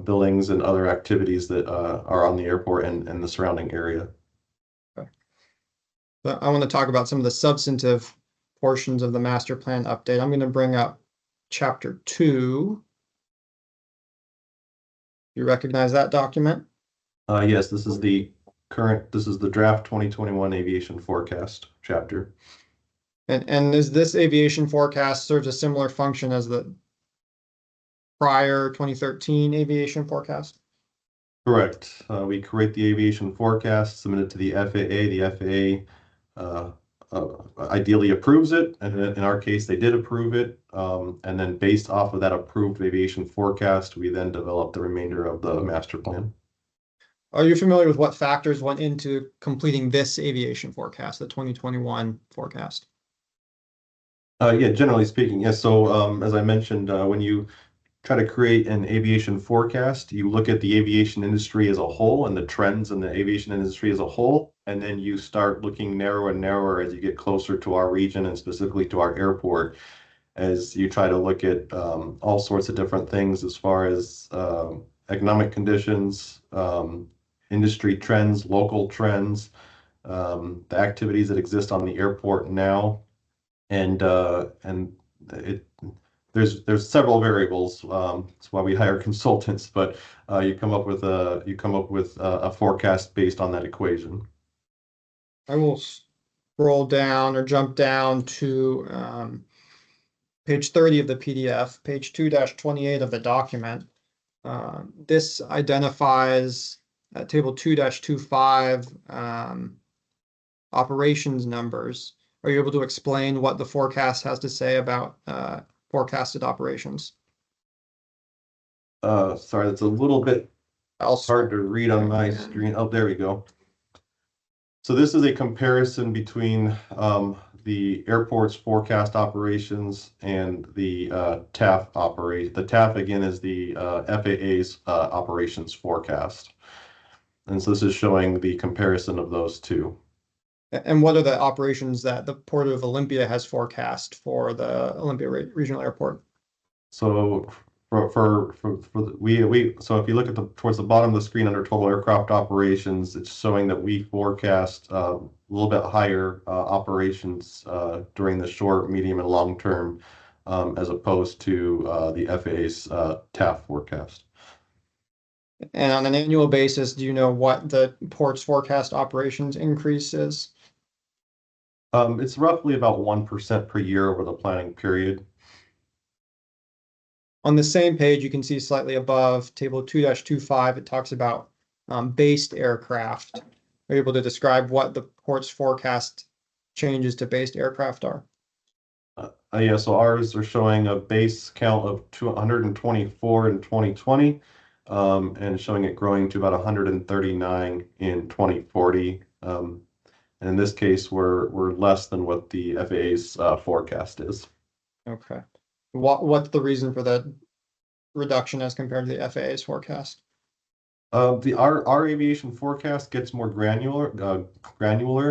buildings, and other activities that are on the airport and the surrounding area. But I want to talk about some of the substantive portions of the master plan update. I'm going to bring up chapter 2. You recognize that document? Yes, this is the draft 2021 aviation forecast chapter. And is this aviation forecast serves a similar function as the prior 2013 aviation forecast? Correct. We create the aviation forecast, submit it to the FAA. The FAA ideally approves it, and in our case, they did approve it. And then based off of that approved aviation forecast, we then develop the remainder of the master plan. Are you familiar with what factors went into completing this aviation forecast, the 2021 forecast? Yeah, generally speaking, yes. So as I mentioned, when you try to create an aviation forecast, you look at the aviation industry as a whole and the trends in the aviation industry as a whole, and then you start looking narrower and narrower as you get closer to our region and specifically to our airport, as you try to look at all sorts of different things as far as economic conditions, industry trends, local trends, the activities that exist on the airport now, and there's several variables. That's why we hire consultants, but you come up with a forecast based on that equation. I will scroll down or jump down to page 30 of the PDF, page 2-28 of the document. This identifies table 2-25 operations numbers. Are you able to explain what the forecast has to say about forecasted operations? Sorry, that's a little bit hard to read on my screen. Oh, there we go. So this is a comparison between the airport's forecast operations and the TAF operate. The TAF again is the FAA's operations forecast, and so this is showing the comparison of those two. And what are the operations that the Port of Olympia has forecast for the Olympia Regional Airport? So so if you look at towards the bottom of the screen under total aircraft operations, it's showing that we forecast a little bit higher operations during the short, medium, and long term, as opposed to the FAA's TAF forecast. And on an annual basis, do you know what the port's forecast operations increase is? It's roughly about 1% per year over the planning period. On the same page, you can see slightly above table 2-25, it talks about based aircraft. Are you able to describe what the port's forecast changes to based aircraft are? Yeah, so ours are showing a base count of 224 in 2020, and showing it growing to about 139 in 2040. And in this case, we're less than what the FAA's forecast is. Okay. What's the reason for the reduction as compared to the FAA's forecast? Our aviation forecast gets more granular,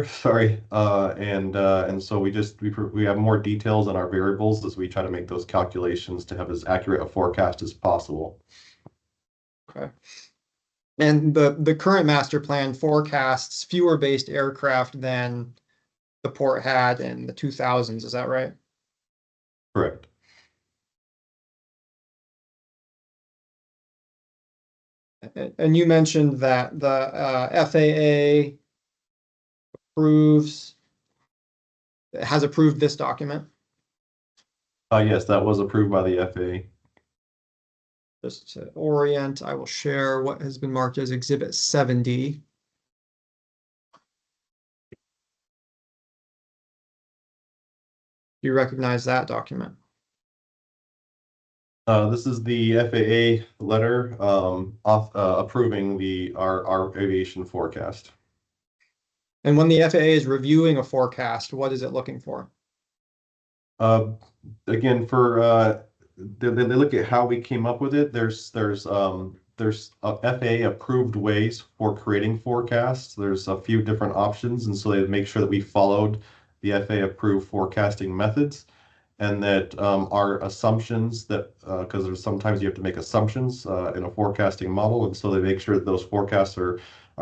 sorry, and so we have more details on our variables as we try to make those calculations to have as accurate a forecast as possible. Okay. And the current master plan forecasts fewer based aircraft than the port had in the 2000s, is that right? Correct. And you mentioned that the FAA has approved this document. Yes, that was approved by the FAA. Just to orient, I will share what has been marked as Exhibit 70. Do you recognize that document? This is the FAA letter approving our aviation forecast. And when the FAA is reviewing a forecast, what is it looking for? Again, they look at how we came up with it. There's there's FAA approved ways for creating forecasts. There's a few different options, and so they make sure that we followed the FAA approved forecasting methods, and that our assumptions that because there's sometimes you have to make assumptions in a forecasting model, and so they make sure that those forecasts are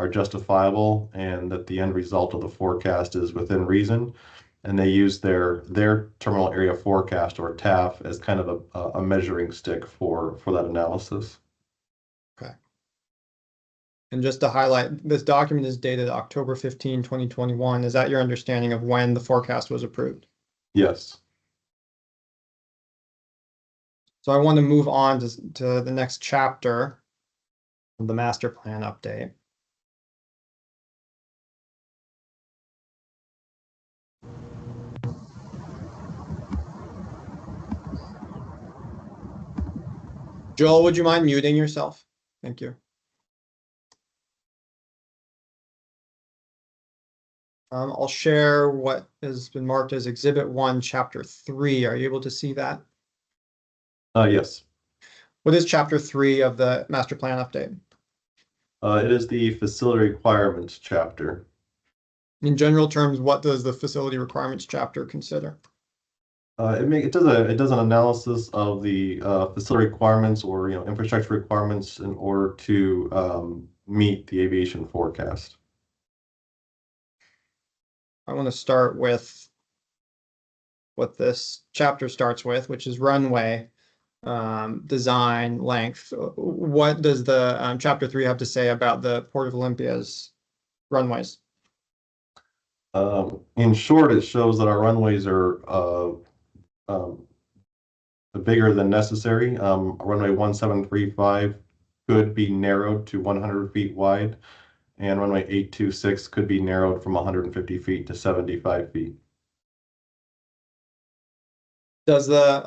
justifiable and that the end result of the forecast is within reason. And they use their terminal area forecast, or TAF, as kind of a measuring stick for that analysis. Okay. And just to highlight, this document is dated October 15, 2021. Is that your understanding of when the forecast was approved? Yes. So I want to move on to the next chapter of the master plan update. Joel, would you mind muting yourself? Thank you. I'll share what has been marked as Exhibit 1, Chapter 3. Are you able to see that? Yes. What is Chapter 3 of the master plan update? It is the facility requirements chapter. In general terms, what does the facility requirements chapter consider? It does an analysis of the facility requirements, or infrastructure requirements, in order to meet the aviation forecast. I want to start with what this chapter starts with, which is runway design length. What does the chapter 3 have to say about the Port of Olympia's runways? In short, it shows that our runways are bigger than necessary. Runway 1735 could be narrowed to 100 feet wide, and runway 826 could be narrowed from 150 feet to 75 feet. Does the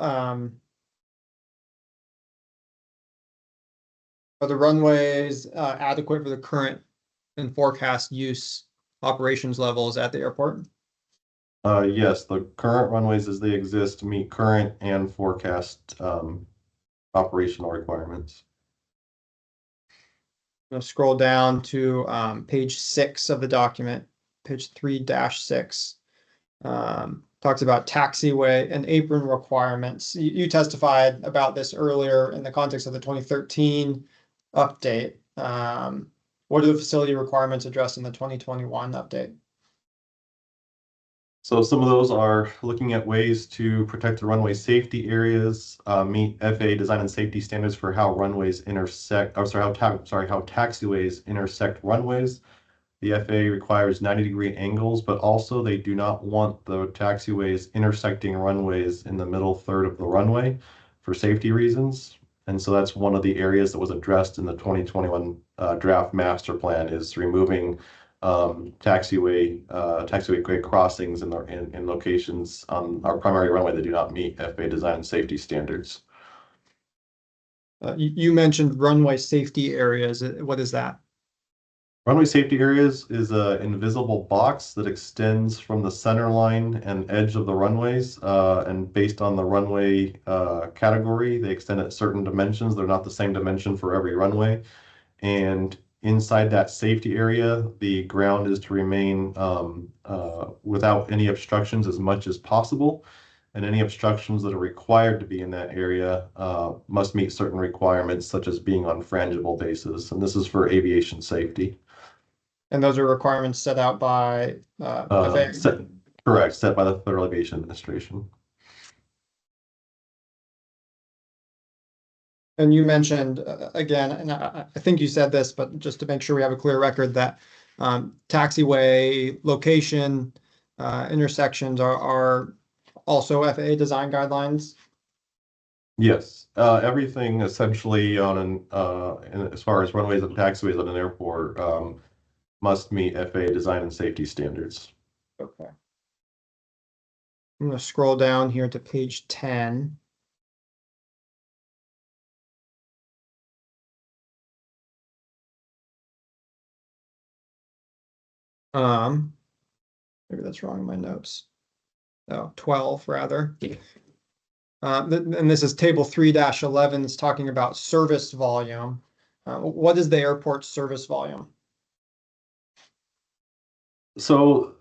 are the runways adequate for the current and forecast use operations levels at the airport? Yes, the current runways as they exist meet current and forecast operational requirements. I'm going to scroll down to page 6 of the document, page 3-6. Talks about taxiway and apron requirements. You testified about this earlier in the context of the 2013 update. What are the facility requirements addressed in the 2021 update? So some of those are looking at ways to protect the runway safety areas, meet FAA design and safety standards for how runways intersect, how taxiways intersect runways. The FAA requires 90-degree angles, but also they do not want the taxiways intersecting runways in the middle third of the runway for safety reasons. And so that's one of the areas that was addressed in the 2021 draft master plan, is removing taxiway crossings in locations on our primary runway that do not meet FAA design and safety standards. You mentioned runway safety areas. What is that? Runway safety areas is an invisible box that extends from the center line and edge of the runways, and based on the runway category, they extend at certain dimensions. They're not the same dimension for every runway. And inside that safety area, the ground is to remain without any obstructions as much as possible. And any obstructions that are required to be in that area must meet certain requirements, such as being on frangible bases. And this is for aviation safety. And those are requirements set out by FAA? Set by the Federal Aviation Administration. And you mentioned, again, and I think you said this, but just to make sure we have a clear record, that taxiway location intersections are also FAA design guidelines? Yes, everything essentially on as far as runways and taxiways at an airport must meet FAA design and safety standards. Okay. I'm going to scroll down here to page 10. Maybe that's wrong in my notes. Oh, 12 rather. And this is table 3-11. It's talking about service volume. What is the airport's service volume? So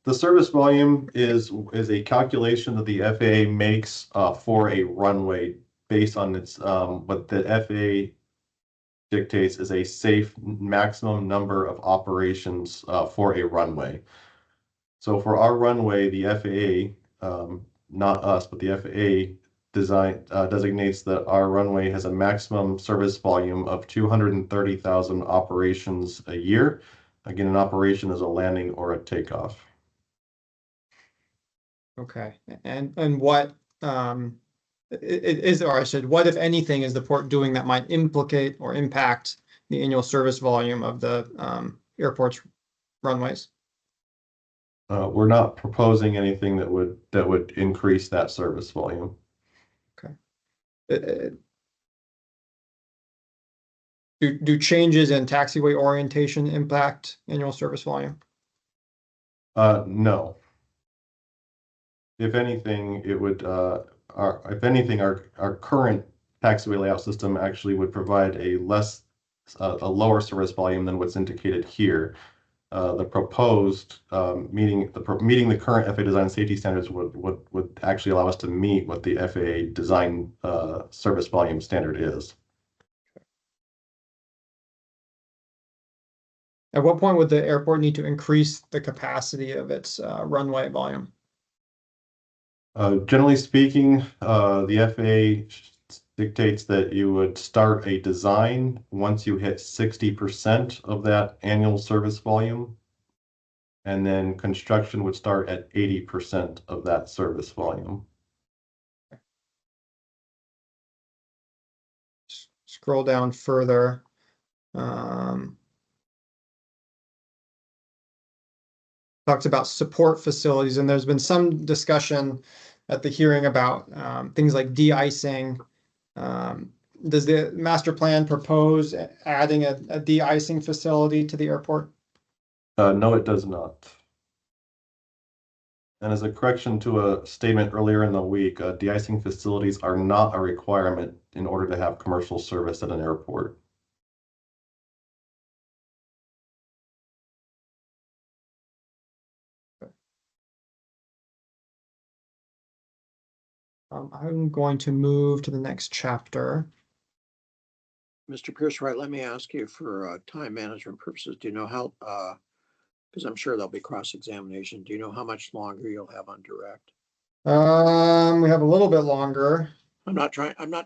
the service volume is a calculation that the FAA makes for a runway based on its what the FAA dictates is a safe maximum number of operations for a runway. So for our runway, the FAA, not us, but the FAA designates that our runway has a maximum service volume of 230,000 operations a year. Again, an operation is a landing or a takeoff. Okay, and what or I said, what if anything is the port doing that might implicate or impact the annual service volume of the airport's runways? We're not proposing anything that would increase that service volume. Okay. Do changes in taxiway orientation impact annual service volume? No. If anything, it would. Our current taxiway layout system actually would provide a lower service volume than what's indicated here. The proposed meeting the current FAA design safety standards would actually allow us to meet what the FAA design service volume standard is. At what point would the airport need to increase the capacity of its runway volume? Generally speaking, the FAA dictates that you would start a design once you hit 60% of that annual service volume, and then construction would start at 80% of that service volume. Scroll down further. Talks about support facilities, and there's been some discussion at the hearing about things like de-icing. Does the master plan propose adding a de-icing facility to the airport? No, it does not. And as a correction to a statement earlier in the week, de-icing facilities are not a requirement in order to have commercial service at an airport. I'm going to move to the next chapter. Mr. Pierce-Wright, let me ask you for time management purposes, do you know how, because I'm sure there'll be cross-examination, do you know how much longer you'll have on direct? We have a little bit longer. I'm not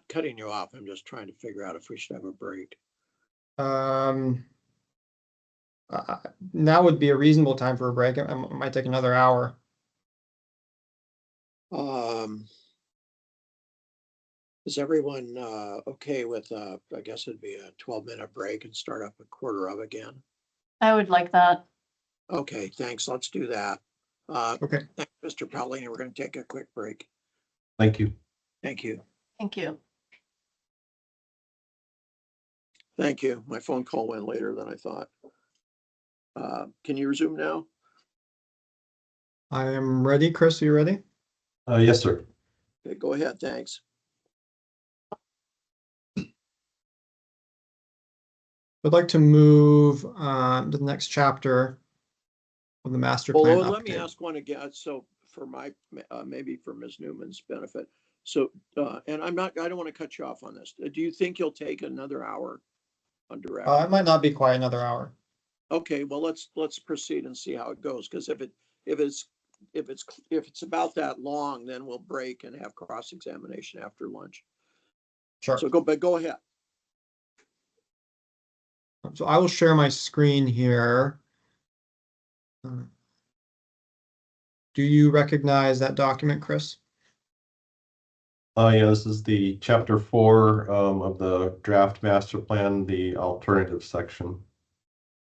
cutting you off. I'm just trying to figure out if we should have a break. Now would be a reasonable time for a break. It might take another hour. Is everyone okay with, I guess it'd be a 12-minute break and start up a quarter of again? I would like that. Okay, thanks. Let's do that. Okay. Thanks, Mr. Paolini. We're going to take a quick break. Thank you. Thank you. Thank you. Thank you. My phone call went later than I thought. Can you resume now? I am ready. Chris, are you ready? Yes, sir. Okay, go ahead. Thanks. I'd like to move to the next chapter of the master plan. Well, let me ask one again. So for my, maybe for Ms. Newman's benefit. So, and I don't want to cut you off on this. Do you think you'll take another hour on direct? It might not be quite another hour. Okay, well, let's proceed and see how it goes. Because if it's about that long, then we'll break and have cross-examination after lunch. Sure. So go ahead. So I will share my screen here. Do you recognize that document, Chris? Yeah, this is the chapter 4 of the draft master plan, the alternative section.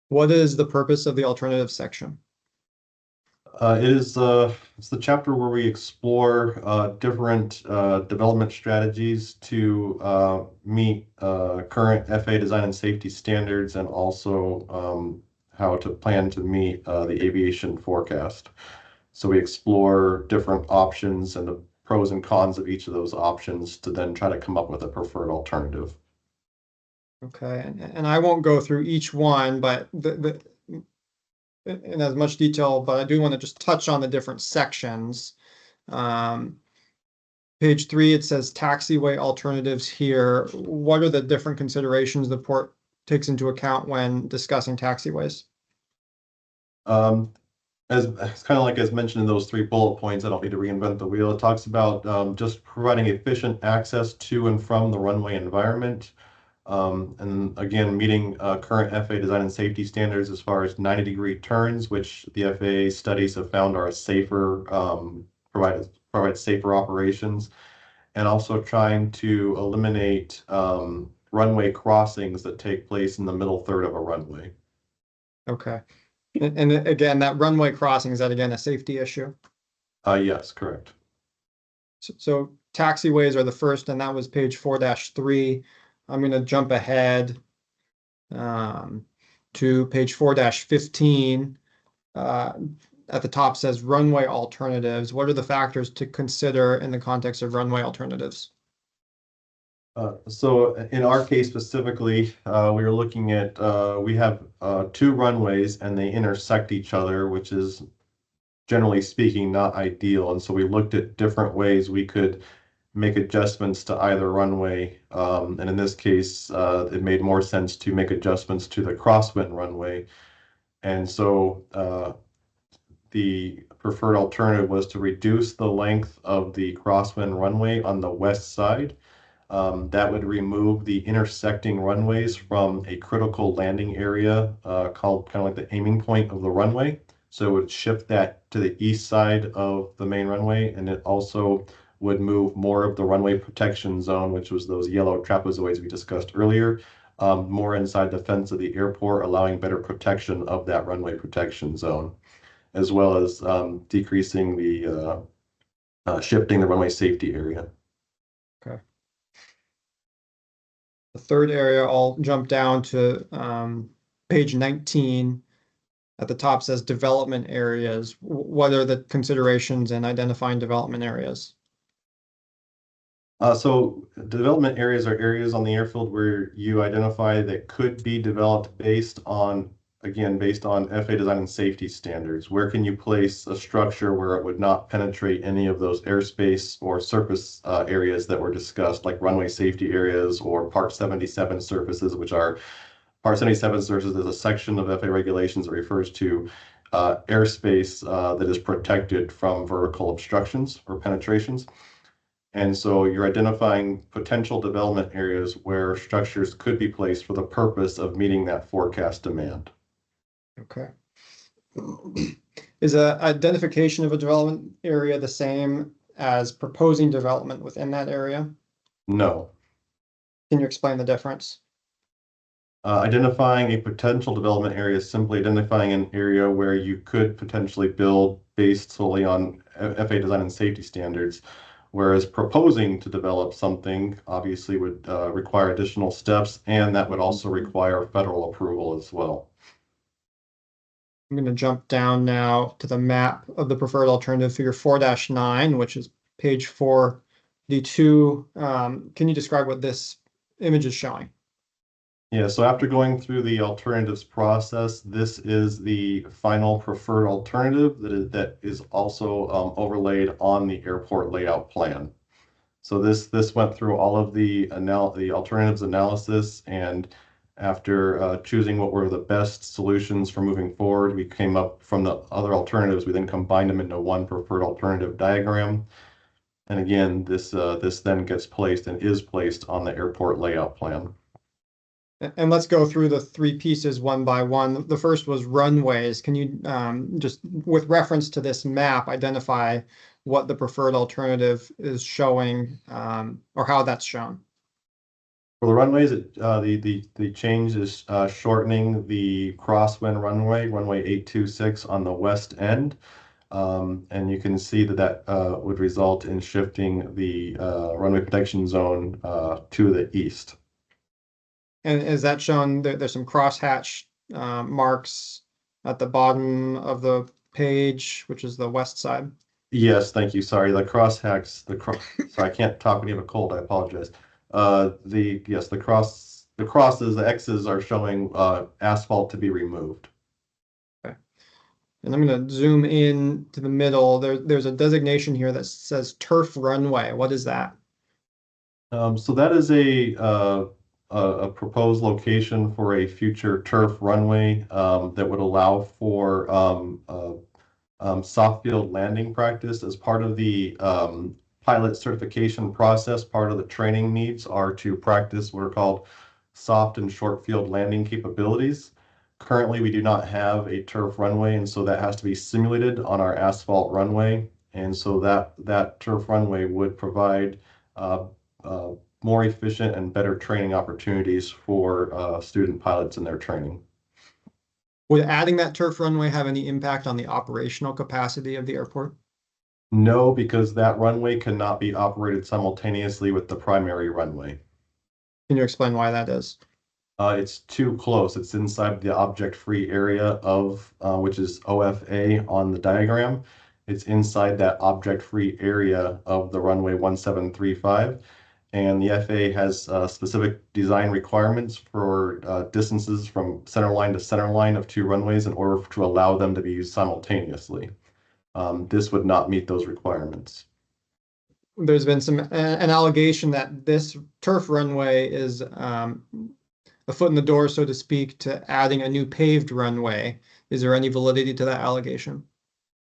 What is the purpose of the alternative section? It's the chapter where we explore different development strategies to meet current FAA design and safety standards, and also how to plan to meet the aviation forecast. So we explore different options and the pros and cons of each of those options to then try to come up with a preferred alternative. Okay, and I won't go through each one, but in as much detail, but I do want to just touch on the different sections. Page 3, it says taxiway alternatives here. What are the different considerations the port takes into account when discussing taxiways? As it's kind of like as mentioned in those 3 bullet points, I don't need to reinvent the wheel. It talks about just providing efficient access to and from the runway environment. And again, meeting current FAA design and safety standards as far as 90-degree turns, which the FAA studies have found are safer, provide safer operations, and also trying to eliminate runway crossings that take place in the middle third of a runway. Okay. And again, that runway crossing, is that again a safety issue? Yes, correct. So taxiways are the first, and that was page 4-3. I'm going to jump ahead to page 4-15. At the top says runway alternatives. What are the factors to consider in the context of runway alternatives? So in our case specifically, we were looking at, we have 2 runways and they intersect each other, which is generally speaking not ideal. And so we looked at different ways we could make adjustments to either runway. And in this case, it made more sense to make adjustments to the crosswind runway. And so the preferred alternative was to reduce the length of the crosswind runway on the west side. That would remove the intersecting runways from a critical landing area called kind of like the aiming point of the runway. So it would shift that to the east side of the main runway, and it also would move more of the runway protection zone, which was those yellow trapezoids we discussed earlier, more inside the fence of the airport, allowing better protection of that runway protection zone, as well as decreasing the shifting the runway safety area. Okay. The third area, I'll jump down to page 19. At the top says development areas. What are the considerations in identifying development areas? So development areas are areas on the airfield where you identify that could be developed based on, again, based on FAA design and safety standards. Where can you place a structure where it would not penetrate any of those airspace or surface areas that were discussed, like runway safety areas or Part 77 surfaces, which are Part 77 surfaces is a section of FAA regulations that refers to airspace that is protected from vertical obstructions or penetrations. And so you're identifying potential development areas where structures could be placed for the purpose of meeting that forecast demand. Okay. Is a identification of a development area the same as proposing development within that area? No. Can you explain the difference? Identifying a potential development area is simply identifying an area where you could potentially build based solely on FAA design and safety standards. Whereas proposing to develop something obviously would require additional steps, and that would also require federal approval as well. I'm going to jump down now to the map of the preferred alternative, figure 4-9, which is page 4D2. Can you describe what this image is showing? Yeah, so after going through the alternatives process, this is the final preferred alternative that is also overlaid on the airport layout plan. So this went through all of the alternatives analysis, and after choosing what were the best solutions for moving forward, we came up from the other alternatives. We then combined them into one preferred alternative diagram. And again, this then gets placed and is placed on the airport layout plan. And let's go through the 3 pieces one by one. The first was runways. Can you just, with reference to this map, identify what the preferred alternative is showing or how that's shown? For the runways, the change is shortening the crosswind runway 826 on the west end. And you can see that would result in shifting the runway protection zone to the east. And is that shown? There's some crosshatch marks at the bottom of the page, which is the west side. Yes, thank you. Sorry, the crosshatch. Sorry, I can't talk when you have a cold. I apologize. The the crosses, the X's are showing asphalt to be removed. And I'm going to zoom in to the middle. There's a designation here that says turf runway. What is that? So that is a proposed location for a future turf runway that would allow for soft field landing practice as part of the pilot certification process. Part of the training needs are to practice what are called soft and short field landing capabilities. Currently, we do not have a turf runway, and so that has to be simulated on our asphalt runway. And so that turf runway would provide more efficient and better training opportunities for student pilots in their training. Would adding that turf runway have any impact on the operational capacity of the airport? No, because that runway cannot be operated simultaneously with the primary runway. Can you explain why that is? It's too close. It's inside the object-free area of, which is OFA on the diagram. It's inside that object-free area of the runway 1735. And the FAA has specific design requirements for distances from center line to center line of two runways in order to allow them to be used simultaneously. This would not meet those requirements. There's been an allegation that this turf runway is a foot in the door, so to speak, to adding a new paved runway. Is there any validity to that allegation?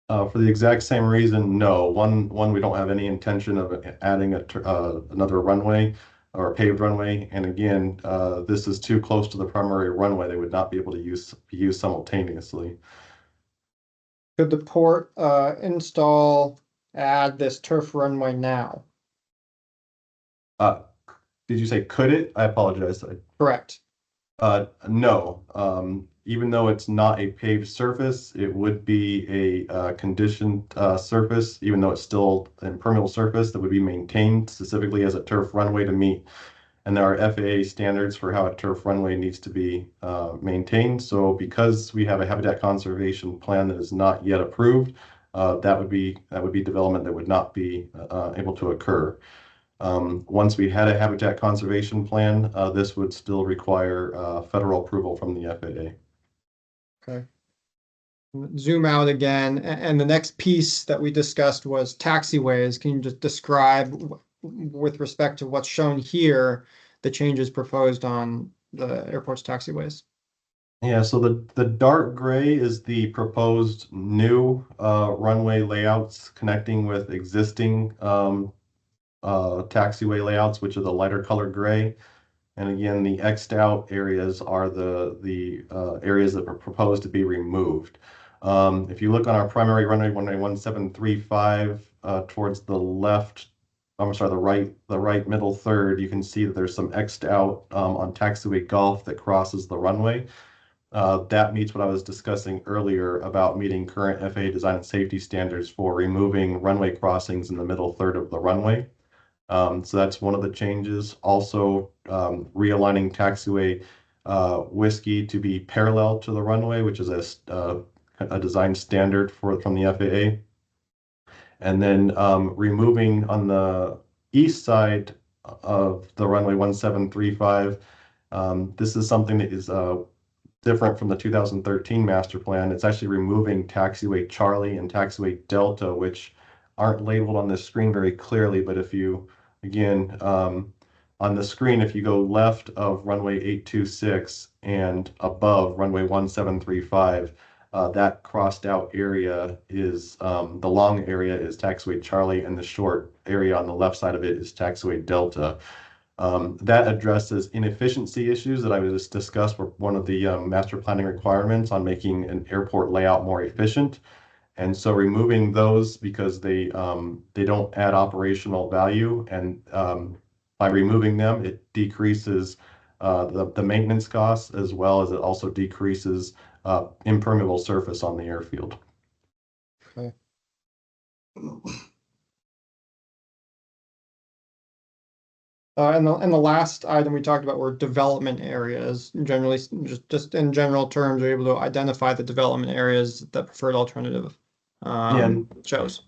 For the exact same reason, no. One, we don't have any intention of adding another runway or a paved runway. And again, this is too close to the primary runway. They would not be able to be used simultaneously. Could the port add this turf runway now? Did you say could it? I apologize. Correct. No. Even though it's not a paved surface, it would be a conditioned surface, even though it's still an impermeable surface that would be maintained specifically as a turf runway to meet. And there are FAA standards for how a turf runway needs to be maintained. So because we have a habitat conservation plan that is not yet approved, that would be development that would not be able to occur. Once we had a habitat conservation plan, this would still require federal approval from the FAA. Okay. Zoom out again. And the next piece that we discussed was taxiways. Can you just describe, with respect to what's shown here, the changes proposed on the airport's taxiways? Yeah, so the dark gray is the proposed new runway layouts connecting with existing taxiway layouts, which are the lighter color gray. And again, the X'd out areas are the areas that were proposed to be removed. If you look on our primary runway 1735 towards the left, I'm sorry, the right middle third, you can see that there's some X'd out on taxiway Gulf that crosses the runway. That meets what I was discussing earlier about meeting current FAA design and safety standards for removing runway crossings in the middle third of the runway. So that's one of the changes. Also, realigning taxiway Whiskey to be parallel to the runway, which is a design standard from the FAA. And then removing on the east side of the runway 1735. This is something that is different from the 2013 master plan. It's actually removing taxiway Charlie and taxiway Delta, which aren't labeled on this screen very clearly, but if you, again, on the screen, if you go left of runway 826 and above runway 1735, that crossed out area is, the long area is taxiway Charlie, and the short area on the left side of it is taxiway Delta. That addresses inefficiency issues that I just discussed were one of the master planning requirements on making an airport layout more efficient. And so removing those because they don't add operational value, and by removing them, it decreases the maintenance costs, as well as it also decreases impermeable surface on the airfield. Okay. And the last item we talked about were development areas. Generally, just in general terms, you're able to identify the development areas that preferred alternative shows.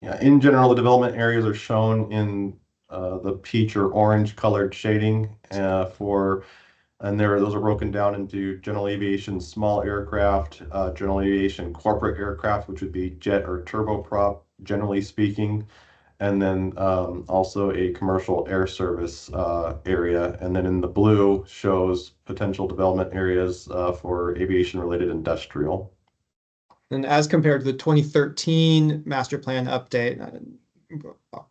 Yeah, in general, the development areas are shown in the peach or orange colored shading and those are broken down into general aviation small aircraft, general aviation corporate aircraft, which would be jet or turboprop, generally speaking, and then also a commercial air service area. And then in the blue shows potential development areas for aviation-related industrial. And as compared to the 2013 master plan update,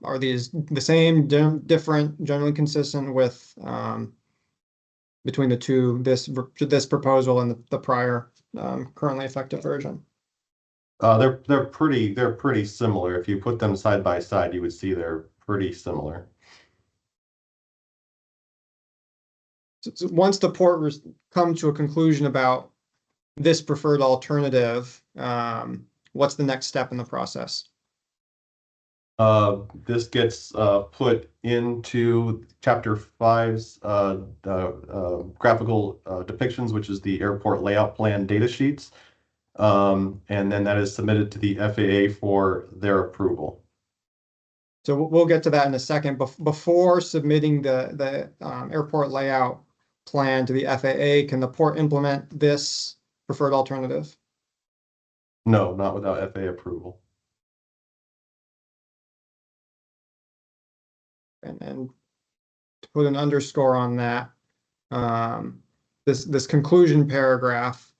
are these the same, different, generally consistent with between the two, this proposal and the prior currently effective version? They're pretty similar. If you put them side by side, you would see they're pretty similar. So once the port comes to a conclusion about this preferred alternative, what's the next step in the process? This gets put into Chapter 5's graphical depictions, which is the airport layout plan data sheets. And then that is submitted to the FAA for their approval. So we'll get to that in a second. Before submitting the airport layout plan to the FAA, can the port implement this preferred alternative? No, not without FAA approval. And to put an underscore on that, this conclusion paragraph,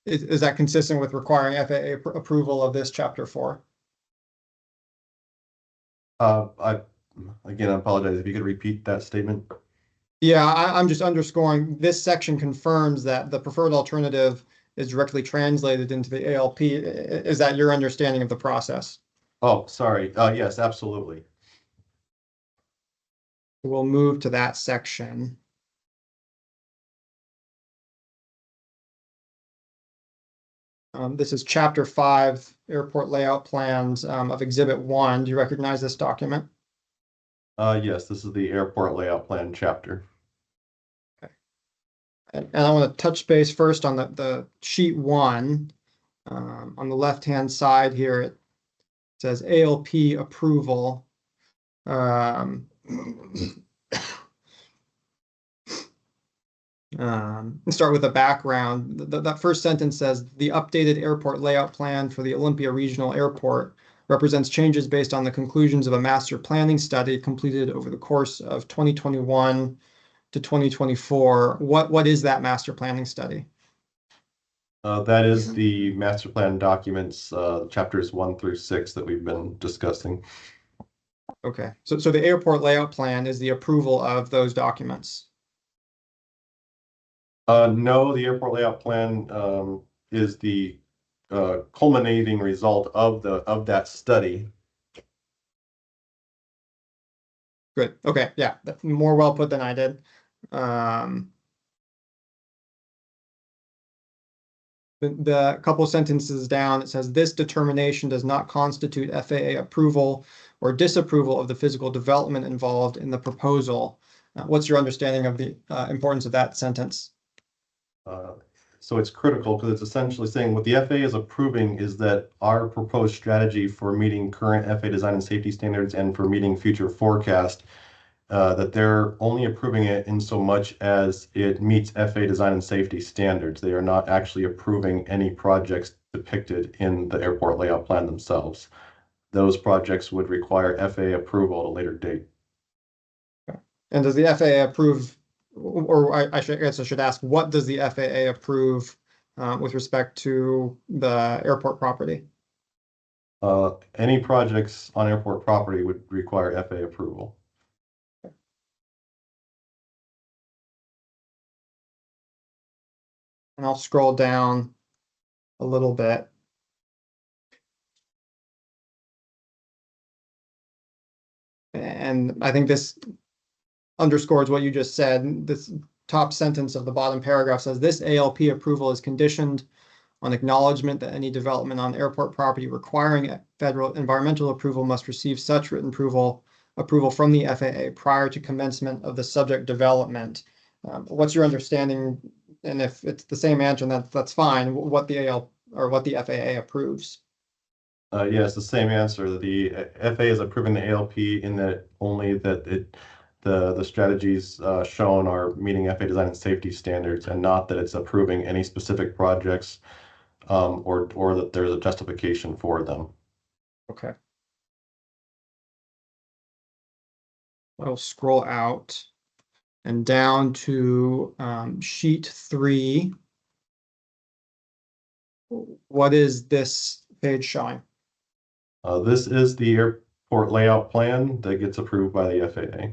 is that consistent with requiring FAA approval of this Chapter 4? I apologize if you could repeat that statement. Yeah, I'm just underscoring this section confirms that the preferred alternative is directly translated into the ALP. Is that your understanding of the process? Oh, sorry. Yes, absolutely. We'll move to that section. This is Chapter 5, Airport Layout Plans of Exhibit 1. Do you recognize this document? Yes, this is the airport layout plan chapter. Okay. And I want to touch base first on the sheet 1. On the left-hand side here, it says ALP approval. Let's start with the background. That first sentence says the updated airport layout plan for the Olympia Regional Airport represents changes based on the conclusions of a master planning study completed over the course of 2021 to 2024. What is that master planning study? That is the master plan documents, chapters 1 through 6 that we've been discussing. Okay, so the airport layout plan is the approval of those documents. No, the airport layout plan is the culminating result of that study. Good. Okay. Yeah, that's more well put than I did. The couple sentences down, it says this determination does not constitute FAA approval or disapproval of the physical development involved in the proposal. What's your understanding of the importance of that sentence? So it's critical because it's essentially saying what the FAA is approving is that our proposed strategy for meeting current FAA design and safety standards and for meeting future forecast, that they're only approving it in so much as it meets FAA design and safety standards. They are not actually approving any projects depicted in the airport layout plan themselves. Those projects would require FAA approval at a later date. And does the FAA approve, or I guess I should ask, what does the FAA approve with respect to the airport property? Any projects on airport property would require FAA approval. And I'll scroll down a little bit. And I think this underscores what you just said. This top sentence of the bottom paragraph says this ALP approval is conditioned on acknowledgement that any development on airport property requiring federal environmental approval must receive such written approval from the FAA prior to commencement of the subject development. What's your understanding? And if it's the same answer, that's fine. What the FAA approves? Yes, the same answer. The FAA is approving the ALP in that only that the strategies shown are meeting FAA design and safety standards, and not that it's approving any specific projects or that there's a justification for them. Okay. I'll scroll out and down to sheet 3. What is this page showing? This is the airport layout plan that gets approved by the FAA.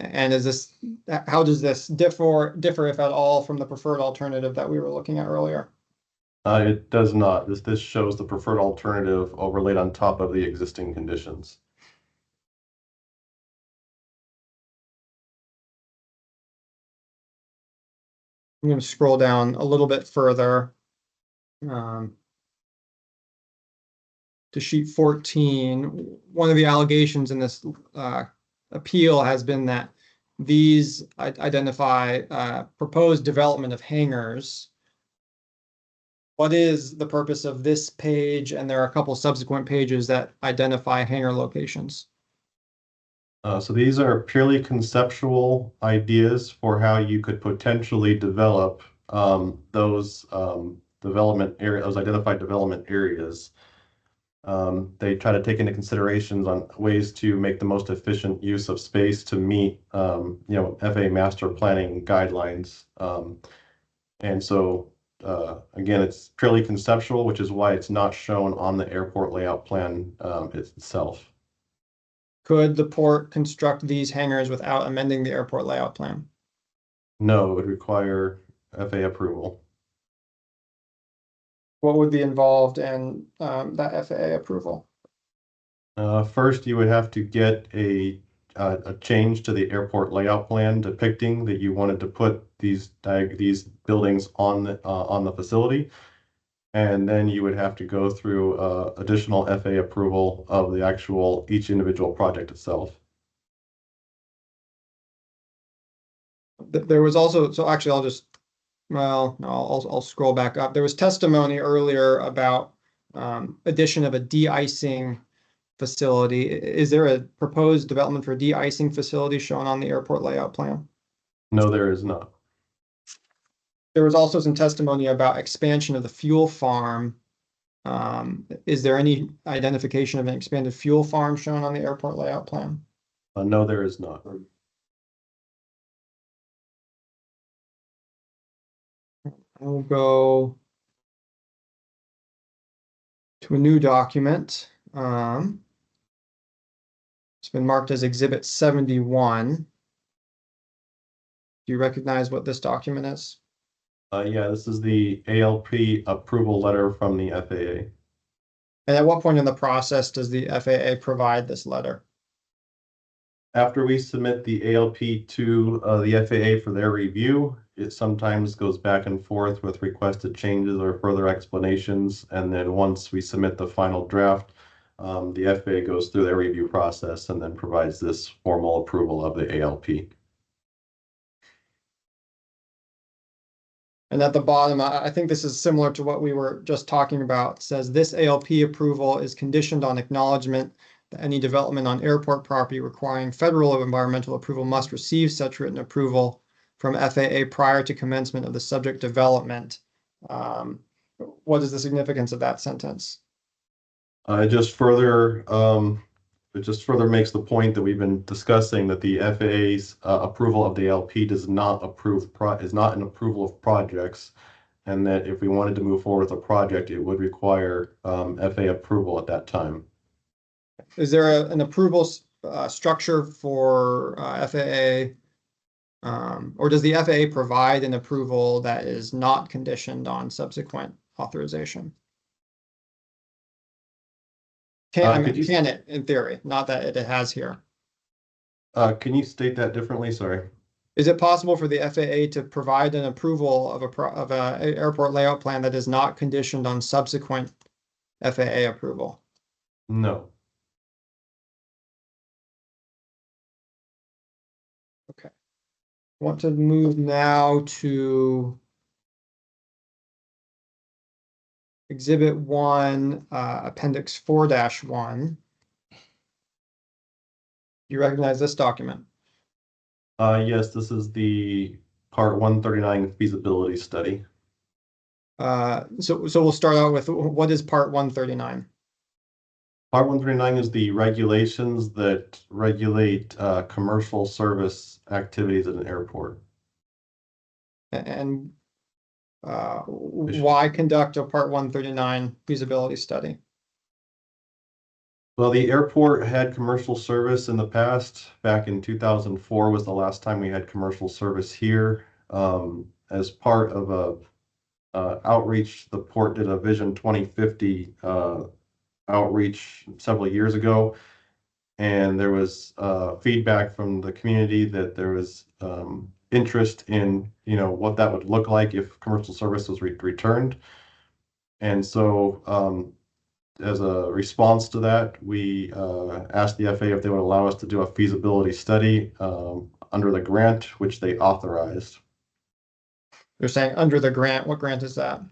And is this, how does this differ if at all from the preferred alternative that we were looking at earlier? It does not. This shows the preferred alternative overlaid on top of the existing conditions. I'm going to scroll down a little bit further to sheet 14. One of the allegations in this appeal has been that these identify proposed development of hangars. What is the purpose of this page? And there are a couple subsequent pages that identify hangar locations. So these are purely conceptual ideas for how you could potentially develop those those identified development areas. They try to take into considerations on ways to make the most efficient use of space to meet, FAA master planning guidelines. And so, again, it's purely conceptual, which is why it's not shown on the airport layout plan itself. Could the port construct these hangars without amending the airport layout plan? No, it would require FAA approval. What would be involved in that FAA approval? First, you would have to get a change to the airport layout plan depicting that you wanted to put these buildings on the facility, and then you would have to go through additional FAA approval of the actual each individual project itself. There was also, so actually I'll just, well, no, I'll scroll back up. There was testimony earlier about addition of a de-icing facility. Is there a proposed development for a de-icing facility shown on the airport layout plan? No, there is not. There was also some testimony about expansion of the fuel farm. Is there any identification of an expanded fuel farm shown on the airport layout plan? No, there is not. I'll go to a new document. It's been marked as Exhibit 71. Do you recognize what this document is? Yeah, this is the ALP approval letter from the FAA. And at what point in the process does the FAA provide this letter? After we submit the ALP to the FAA for their review, it sometimes goes back and forth with requested changes or further explanations. And then once we submit the final draft, the FAA goes through their review process and then provides this formal approval of the ALP. And at the bottom, I think this is similar to what we were just talking about. It says this ALP approval is conditioned on acknowledgement that any development on airport property requiring federal environmental approval must receive such written approval from FAA prior to commencement of the subject development. What is the significance of that sentence? It just further makes the point that we've been discussing, that the FAA's approval of the LP is not an approval of projects, and that if we wanted to move forward with a project, it would require FAA approval at that time. Is there an approval structure for FAA, or does the FAA provide an approval that is not conditioned on subsequent authorization? Can it, in theory, not that it has here? Can you state that differently? Sorry. Is it possible for the FAA to provide an approval of a airport layout plan that is not conditioned on subsequent FAA approval? No. Okay. I want to move now to Exhibit 1, Appendix 4-1. You recognize this document? Yes, this is the Part 139 feasibility study. So we'll start out with what is Part 139? Part 139 is the regulations that regulate commercial service activities at an airport. And why conduct a Part 139 feasibility study? Well, the airport had commercial service in the past. Back in 2004 was the last time we had commercial service here. As part of a outreach, the port did a Vision 2050 outreach several years ago, and there was feedback from the community that there was interest in what that would look like if commercial service was returned. And so as a response to that, we asked the FAA if they would allow us to do a feasibility study under the grant, which they authorized. You're saying under the grant. What grant is that?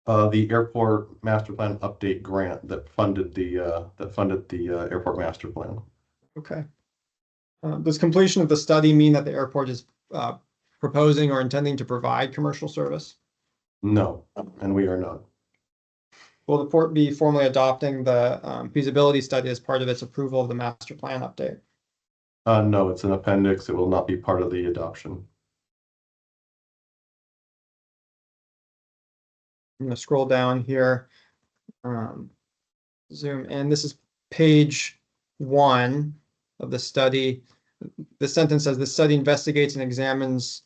The airport master plan update grant that funded the airport master plan. Okay. Does completion of the study mean that the airport is proposing or intending to provide commercial service? No, and we are not. Will the port be formally adopting the feasibility study as part of its approval of the master plan update? No, it's an appendix. It will not be part of the adoption. I'm going to scroll down here, zoom in. This is page 1 of the study. The sentence says the study investigates and examines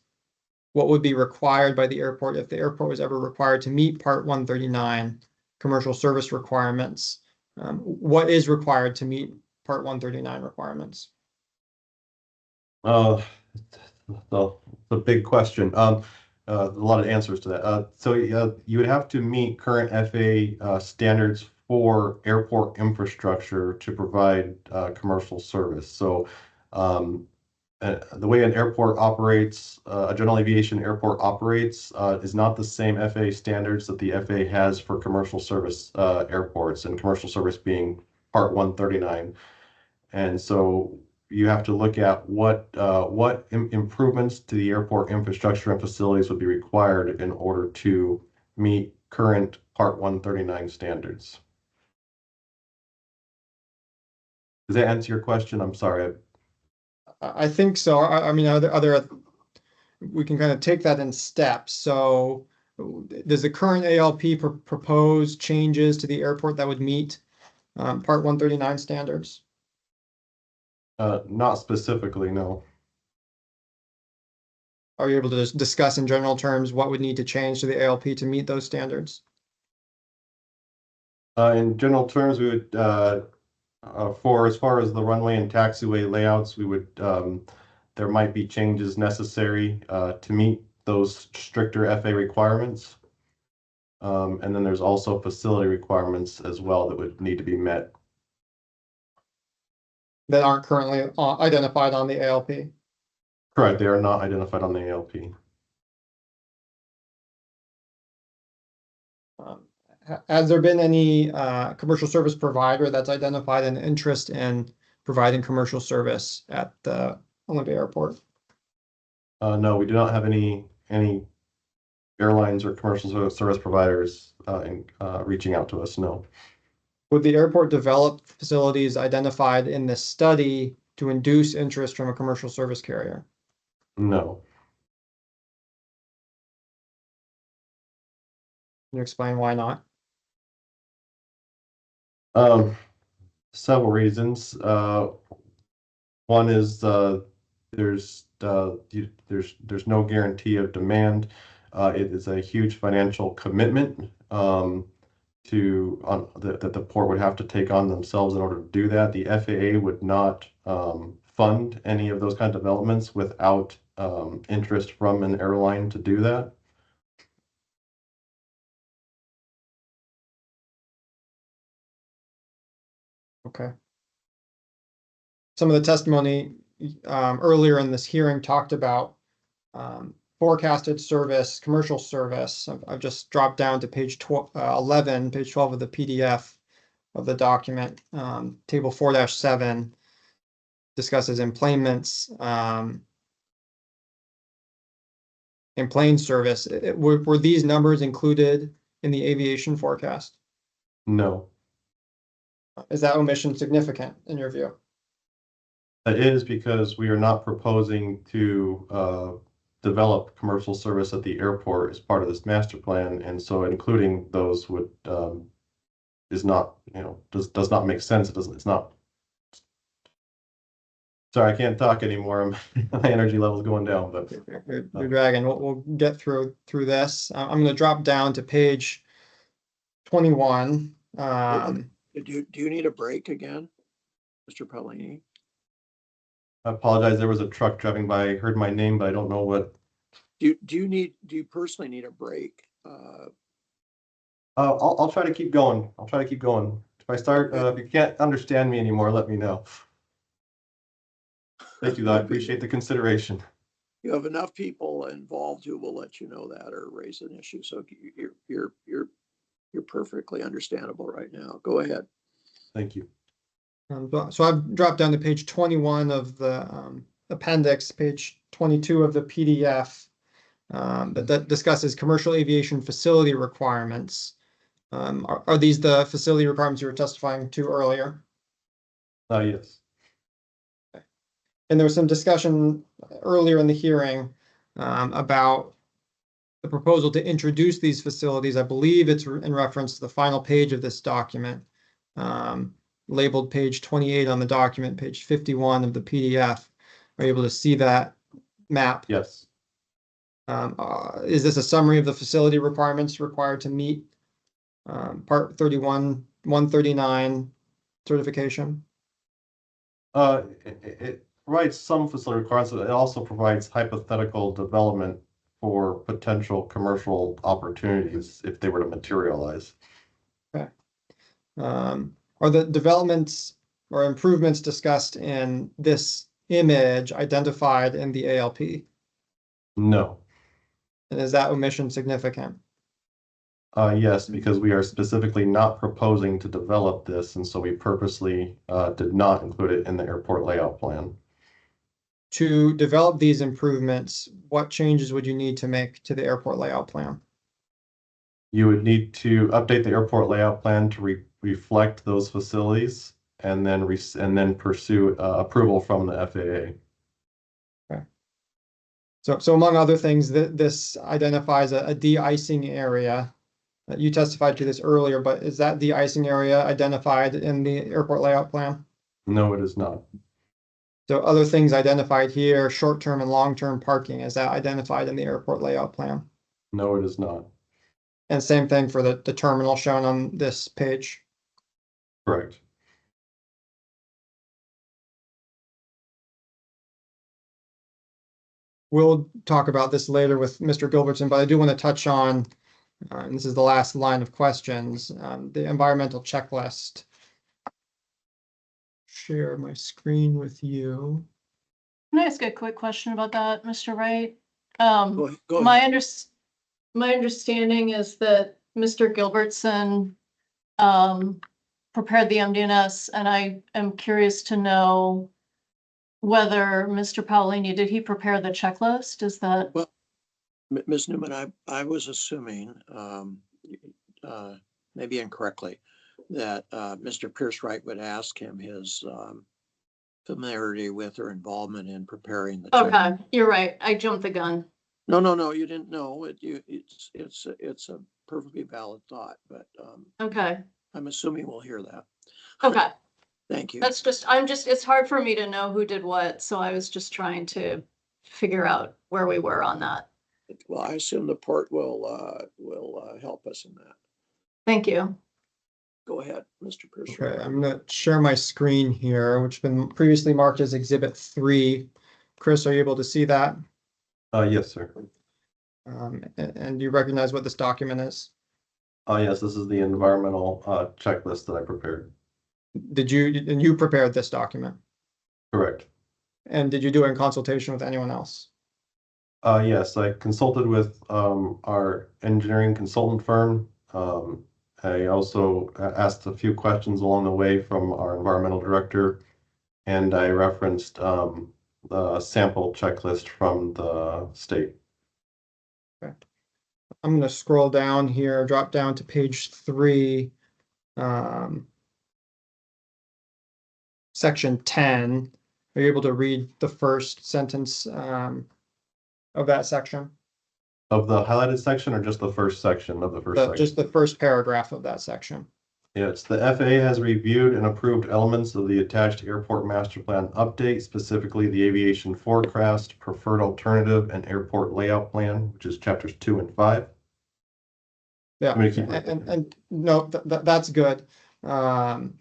what would be required by the airport if the airport was ever required to meet Part 139 commercial service requirements. What is required to meet Part 139 requirements? The big question. A lot of answers to that. So you would have to meet current FAA standards for airport infrastructure to provide commercial service. So the way an airport operates, a general aviation airport operates, is not the same FAA standards that the FAA has for commercial service airports, and commercial service being Part 139. And so you have to look at what improvements to the airport infrastructure and facilities would be required in order to meet current Part 139 standards. Does that answer your question? I'm sorry. I think so. I mean, we can kind of take that in steps. So does the current ALP propose changes to the airport that would meet Part 139 standards? Not specifically, no. Are you able to just discuss in general terms what would need to change to the ALP to meet those standards? In general terms, we would, for as far as the runway and taxiway layouts, we would, there might be changes necessary to meet those stricter FAA requirements. And then there's also facility requirements as well that would need to be met. That aren't currently identified on the ALP? Correct, they are not identified on the ALP. Has there been any commercial service provider that's identified an interest in providing commercial service at the Olympia Airport? No, we do not have any airlines or commercial service providers reaching out to us, no. Would the airport develop facilities identified in this study to induce interest from a commercial service carrier? No. Can you explain why not? Several reasons. One is there's no guarantee of demand. It is a huge financial commitment that the port would have to take on themselves in order to do that. The FAA would not fund any of those kind of developments without interest from an airline to do that. Okay. Some of the testimony earlier in this hearing talked about forecasted service, commercial service. I've just dropped down to page 11, page 12 of the PDF of the document. Table 4-7 discusses emplanements, and plane service. Were these numbers included in the aviation forecast? No, Is that omission significant in your view? that is because we are not proposing to develop commercial service at the airport as part of this master plan, and so including those would is not, does not make sense. It's not. Sorry, I can't talk anymore. My energy level's going down, but You're dragging. We'll get through this. I'm going to drop down to page 21. Do you need a break again, Mr. Paolini? I apologize. There was a truck driving by. I heard my name, but I don't know what. Do you personally need a break? I'll try to keep going. I'll try to keep going. If I start, if you can't understand me anymore, let me know. Thank you, though. I appreciate the consideration. You have enough people involved who will let you know that or raise an issue. So you're perfectly understandable right now. Go ahead. Thank you. So I've dropped down to page 21 of the appendix, page 22 of the PDF, that discusses commercial aviation facility requirements. Are these the facility requirements you were testifying to earlier? Yes. And there was some discussion earlier in the hearing about the proposal to introduce these facilities. I believe it's in reference to the final page of this document, labeled page 28 on the document, page 51 of the PDF. Are you able to see that map? Yes. Is this a summary of the facility requirements required to meet Part 31, 139 certification? It provides some facility requirements, but it also provides hypothetical development for potential commercial opportunities if they were to materialize. Okay. Are the developments or improvements discussed in this image identified in the ALP? No. And is that omission significant? Yes, because we are specifically not proposing to develop this, and so we purposely did not include it in the airport layout plan. To develop these improvements, what changes would you need to make to the airport layout plan? You would need to update the airport layout plan to reflect those facilities, and then pursue approval from the FAA. Okay. So among other things, this identifies a de-icing area. You testified to this earlier, but is that de-icing area identified in the airport layout plan? No, it is not. So other things identified here, short-term and long-term parking, is that identified in the airport layout plan? No, it is not. And same thing for the terminal shown on this page? Correct. We'll talk about this later with Mr. Gilbertson, but I do want to touch on, and this is the last line of questions, the environmental checklist. Share my screen with you. Can I ask a quick question about that, Mr. Wright? Go My ahead. understanding is that Mr. Gilbertson prepared the MD&S, and I am curious to know whether Mr. Paolini, did he prepare the checklist? Is that? Well, Ms. Newman, I was assuming, maybe incorrectly, that Mr. Pierce Wright would ask him his familiarity with or involvement in preparing the checklist. Okay, you're right. I jumped the gun. No, you didn't know it. It's a perfectly valid thought, but Okay, I'm assuming we'll hear that. okay. Thank you. It's hard for me to know who did what, so I was just trying to figure out where we were on that. Well, I assume the port will help us in that. Thank you. Go ahead, Mr. Pierce. Okay, I'm going to share my screen here, which has been previously marked as Exhibit 3. Chris, are you able to see that? Yes, sir. And do you recognize what this document is? Yes, this is the environmental checklist that I prepared. And you prepared this document? Correct. And did you do it in consultation with anyone else? Yes, I consulted with our engineering consultant firm. I also asked a few questions along the way from our environmental director, and I referenced the sample checklist from the state. I'm going to scroll down here, drop down to page 3, section 10. Are you able to read the first sentence of that section? Of the highlighted section or just the first section of the first section? Just the first paragraph of that section. Yes, the FAA has reviewed and approved elements of the attached airport master plan update, specifically the aviation forecast, preferred alternative, and airport layout plan, which is chapters 2 and 5. Yeah, and no, that's good. And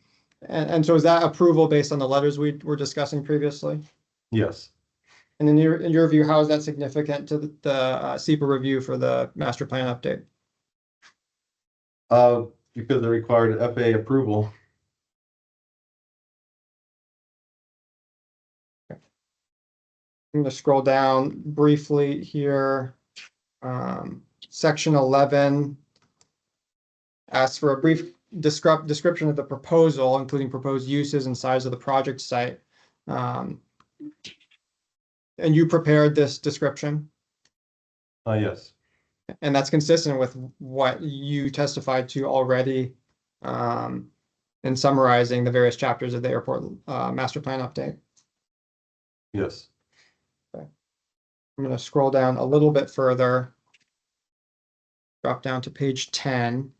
so is that approval based on the letters we were discussing previously? Yes. And in your view, how is that significant to the SEPA review for the master plan update? Because they required FAA approval. I'm going to scroll down briefly here. Section 11 asks for a brief description of the proposal, including proposed uses and size of the project site. And you prepared this description? Yes. And that's consistent with what you testified to already in summarizing the various chapters of the airport master plan update. Yes. Okay. I'm going to scroll down a little bit further, drop down to page 10.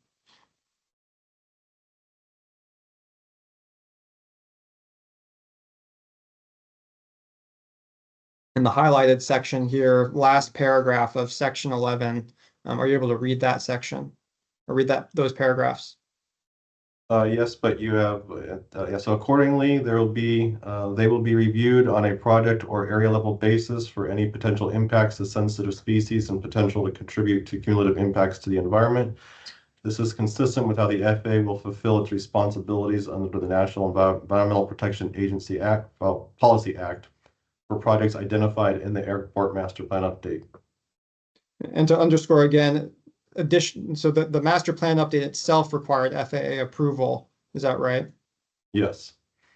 In the highlighted section here, last paragraph of section 11, are you able to read that section or read those paragraphs? Yes, but you have, so accordingly, they will be reviewed on a project or area level basis for any potential impacts to sensitive species and potential to contribute to cumulative impacts to the environment. This is consistent with how the FAA will fulfill its responsibilities under the National Environmental Protection Agency Act, Policy Act, for projects identified in the airport master plan update. And to underscore again, so the master plan update itself required FAA approval. Is that right? Yes.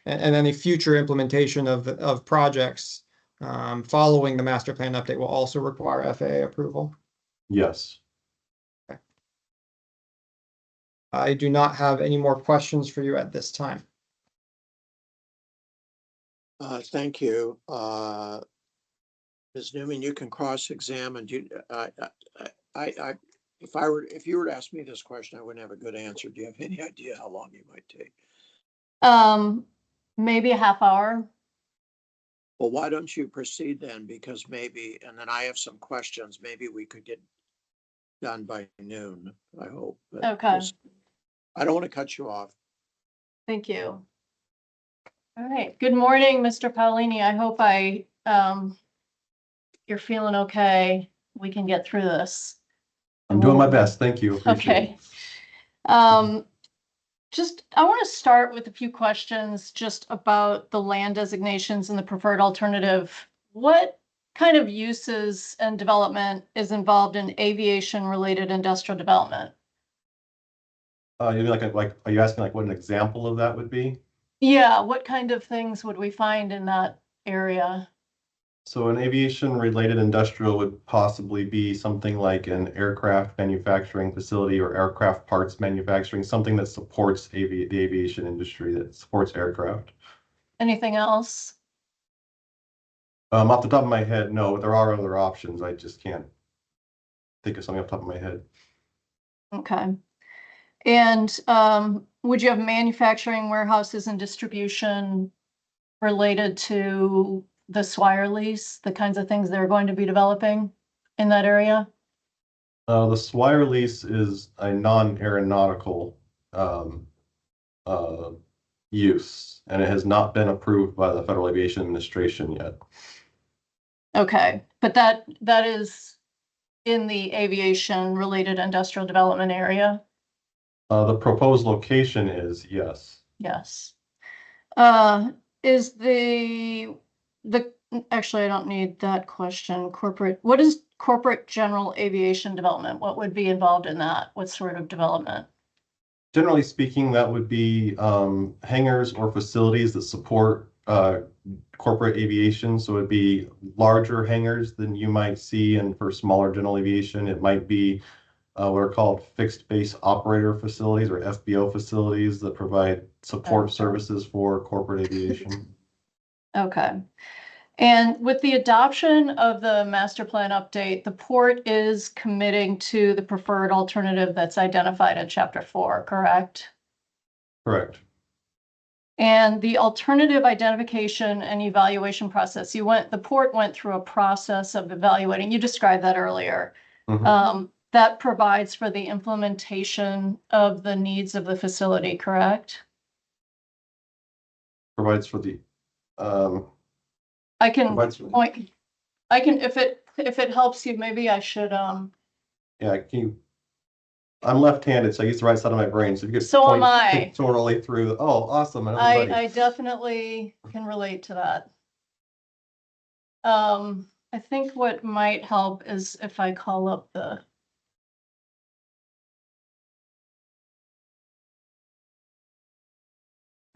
And any future implementation of projects following the master plan update will also require FAA approval. Yes. Okay. I do not have any more questions for you at this time. Thank you. Ms. Newman, you can cross-examine. If you were to ask me this question, I wouldn't have a good answer. Do you have any idea how long it might take? Maybe a half hour. Well, why don't you proceed then? Because maybe, and then I have some questions, maybe we could get done by noon, I hope. But Okay. I don't want to cut you off. Thank you. All right. Good morning, Mr. Paolini. I hope you're feeling okay. We can get through this. I'm doing my best. Thank you. Appreciate it. I want to start with a few questions just about the land designations and the preferred alternative. What kind of uses and development is involved in aviation-related industrial development? You mean are you asking what an example of that would be? Yeah, what kind of things would we find in that area? So an aviation-related industrial would possibly be something like an aircraft manufacturing facility or aircraft parts manufacturing, something that supports the aviation industry, that supports aircraft. Anything else? Off the top of my head, no, there are other options. I just can't think of something off the top of my head. Okay. And would you have manufacturing, warehouses, and distribution related to the Swire lease, the kinds of things they're going to be developing in that area? The Swire lease is a non-aeronautical use, and it has not been approved by the Federal Aviation Administration yet. Okay, but that is in the aviation-related industrial development area? The proposed location is, yes. Yes. Is the actually, I don't need that question. What is corporate general aviation development? What would be involved in that? What sort of development? Generally speaking, that would be hangars or facilities that support corporate aviation. So it'd be larger hangars than you might see, and for smaller general aviation, it might be what are called fixed base operator facilities or FBO facilities that provide support services for corporate aviation. Okay. And with the adoption of the master plan update, the port is committing to the preferred alternative that's identified in chapter 4, correct? Correct. And the alternative identification and evaluation process, the port went through a process of evaluating, you described that earlier. Mhm. That provides for the implementation of the needs of the facility, correct? Provides for the I can provides for, point, if it helps you, maybe I should, yeah, I'm left-handed, so I use the right side of my brain. So if you could So am point I. pictorially through, oh, awesome. Another buddy. I definitely can relate to that. I think what might help is if I call up the.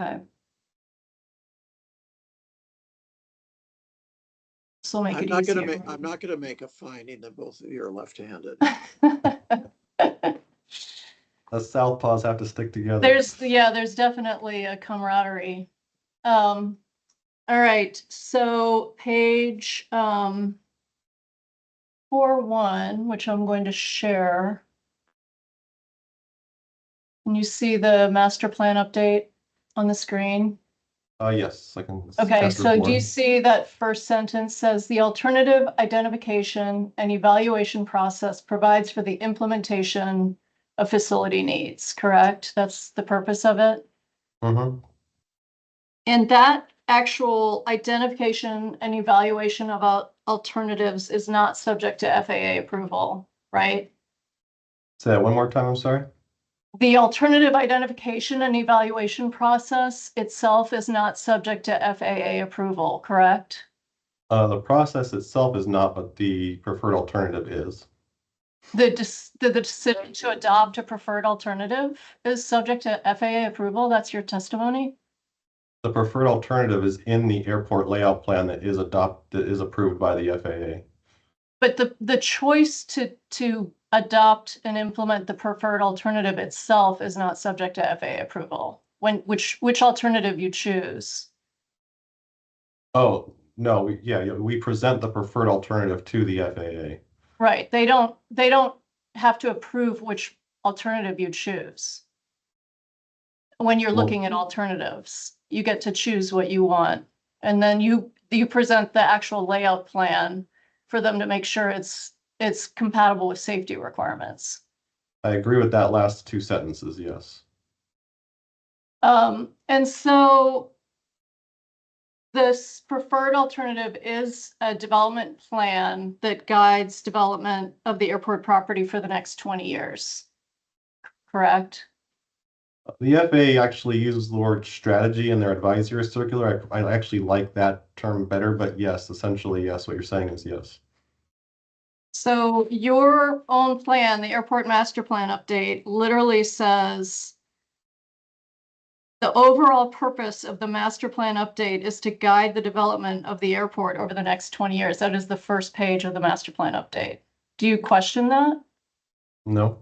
Okay. This will make I'm it not gonna easier. make, I'm not gonna make a finding that both of you are left-handed. Us southpaws have to stick together. There's definitely a camaraderie. All right, so page 4.1, which I'm going to share. Can you see the master plan update on the screen? Yes, I can. Okay, so do you see that first sentence says the alternative identification and evaluation process provides for the implementation of facility needs, correct? That's the purpose of it? Mm-hmm. And that actual identification and evaluation of alternatives is not subject to FAA approval, right? Say that one more time, I'm sorry. The alternative identification and evaluation process itself is not subject to FAA approval, correct? The process itself is not, but the preferred alternative is. The decision to adopt a preferred alternative is subject to FAA approval. That's your testimony? The preferred alternative is in the airport layout plan that is approved by the FAA. But the choice to adopt and implement the preferred alternative itself is not subject to FAA approval. Which alternative you choose? Oh, no, we present the preferred alternative to the FAA. Right. They don't have to approve which alternative you choose. When you're looking at alternatives, you get to choose what you want. And then you present the actual layout plan for them to make sure it's compatible with safety requirements. I agree with that last two sentences, yes. And so this preferred alternative is a development plan that guides development of the airport property for the next 20 years. Correct? The FAA actually uses the word strategy in their advisory circular. I actually like that term better, but yes, essentially, yes, what you're saying is yes. So your own plan, the airport master plan update, literally says the overall purpose of the master plan update is to guide the development of the airport over the next 20 years. That is the first page of the master plan update. Do you question that? No.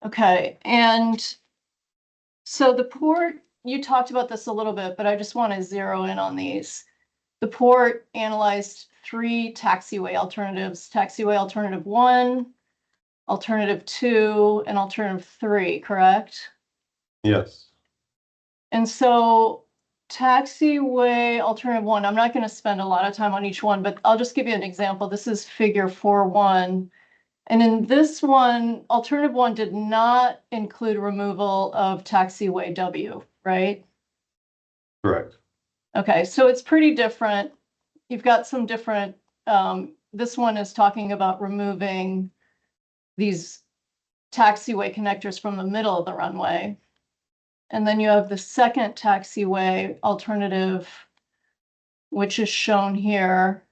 Okay, and so the port, you talked about this a little bit, but I just want to zero in on these. The port analyzed 3 taxiway alternatives: taxiway alternative 1, alternative 2, and alternative 3, correct? Yes. And so taxiway alternative 1, I'm not going to spend a lot of time on each one, but I'll just give you an example. This is figure 4.1. And in this one, alternative 1 did not include removal of taxiway W, right? Correct. Okay, so it's pretty different. You've got some different, this one is talking about removing these taxiway connectors from the middle of the runway. And then you have the second taxiway alternative which is shown here.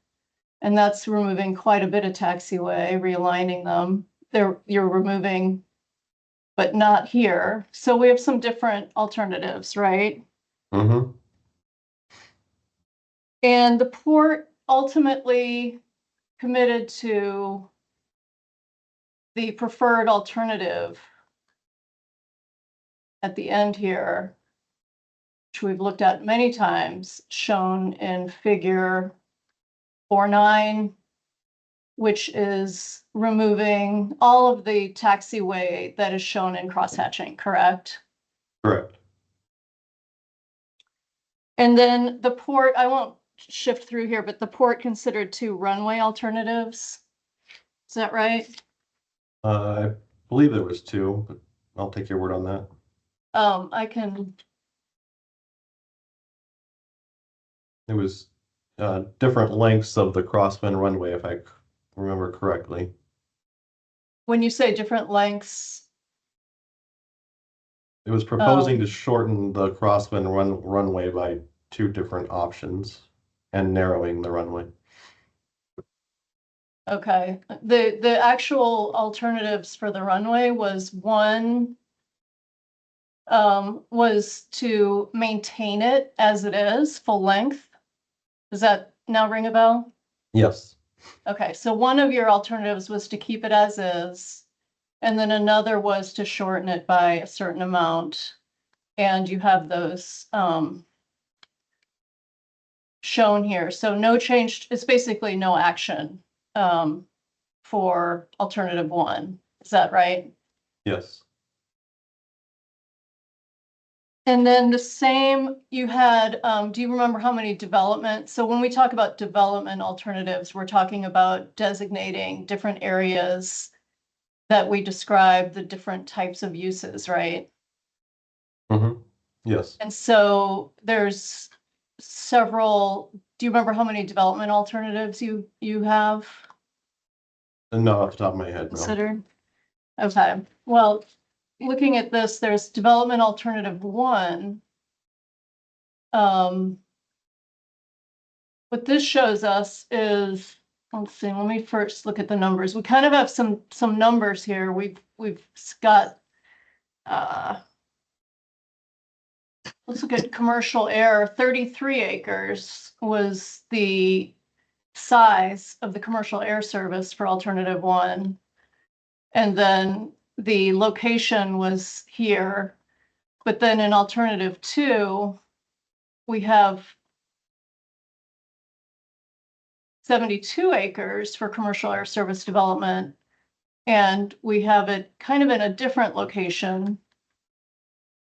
And that's removing quite a bit of taxiway, realigning them. You're removing, but not here. So we have some different alternatives, right? Mm-hmm. And the port ultimately committed to the preferred alternative at the end here, which we've looked at many times, shown in figure 4.9, which is removing all of the taxiway that is shown in crosshatching, correct? Correct. And then the port, I won't shift through here, but the port considered 2 runway alternatives. Is that right? I believe there was 2, but I'll take your word on that. I can. It was different lengths of the crosswind runway, if I remember correctly. When you say different lengths. It was proposing to shorten the crosswind runway by 2 different options and narrowing the runway. Okay, the actual alternatives for the runway was one was to maintain it as it is, full length. Does that now ring a bell? Yes. Okay, so one of your alternatives was to keep it as is, and then another was to shorten it by a certain amount. And you have those shown here. So no change, it's basically no action for alternative 1. Is that right? Yes. And then the same, you had, do you remember how many development? So when we talk about development alternatives, we're talking about designating different areas that we describe the different types of uses, right? Mm-hmm. Yes. And so there's several, do you remember how many development alternatives you have No, off the top of my head, no. considered? Okay, well, looking at this, there's development alternative 1. What this shows us is, let's see, let me first look at the numbers. We kind of have some numbers here. We've got let's look at commercial air. 33 acres was the size of the commercial air service for alternative 1. And then the location was here. But then in alternative 2, we have 72 acres for commercial air service development. And we have it kind of in a different location.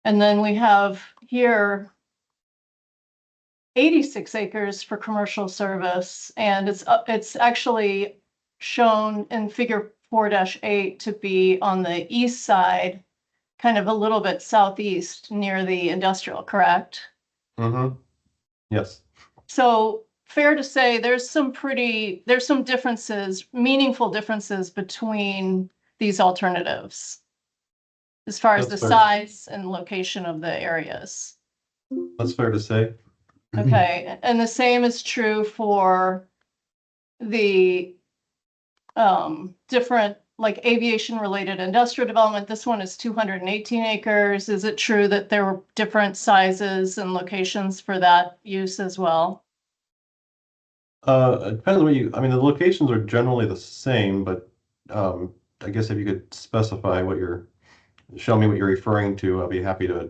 And then we have here 86 acres for commercial service. And it's actually shown in figure 4-8 to be on the east side, kind of a little bit southeast near the industrial, correct? Mm-hmm. Yes. So fair to say there's some differences, meaningful differences between these alternatives as far as That's the fair. size and location of the areas. That's fair to say. Okay, and the same is true for the different, like aviation related industrial development. This one is 218 acres. Is it true that there were different sizes and locations for that use as well? It depends on what you, I mean, the locations are generally the same, but I guess if you could specify show me what you're referring to, I'll be happy to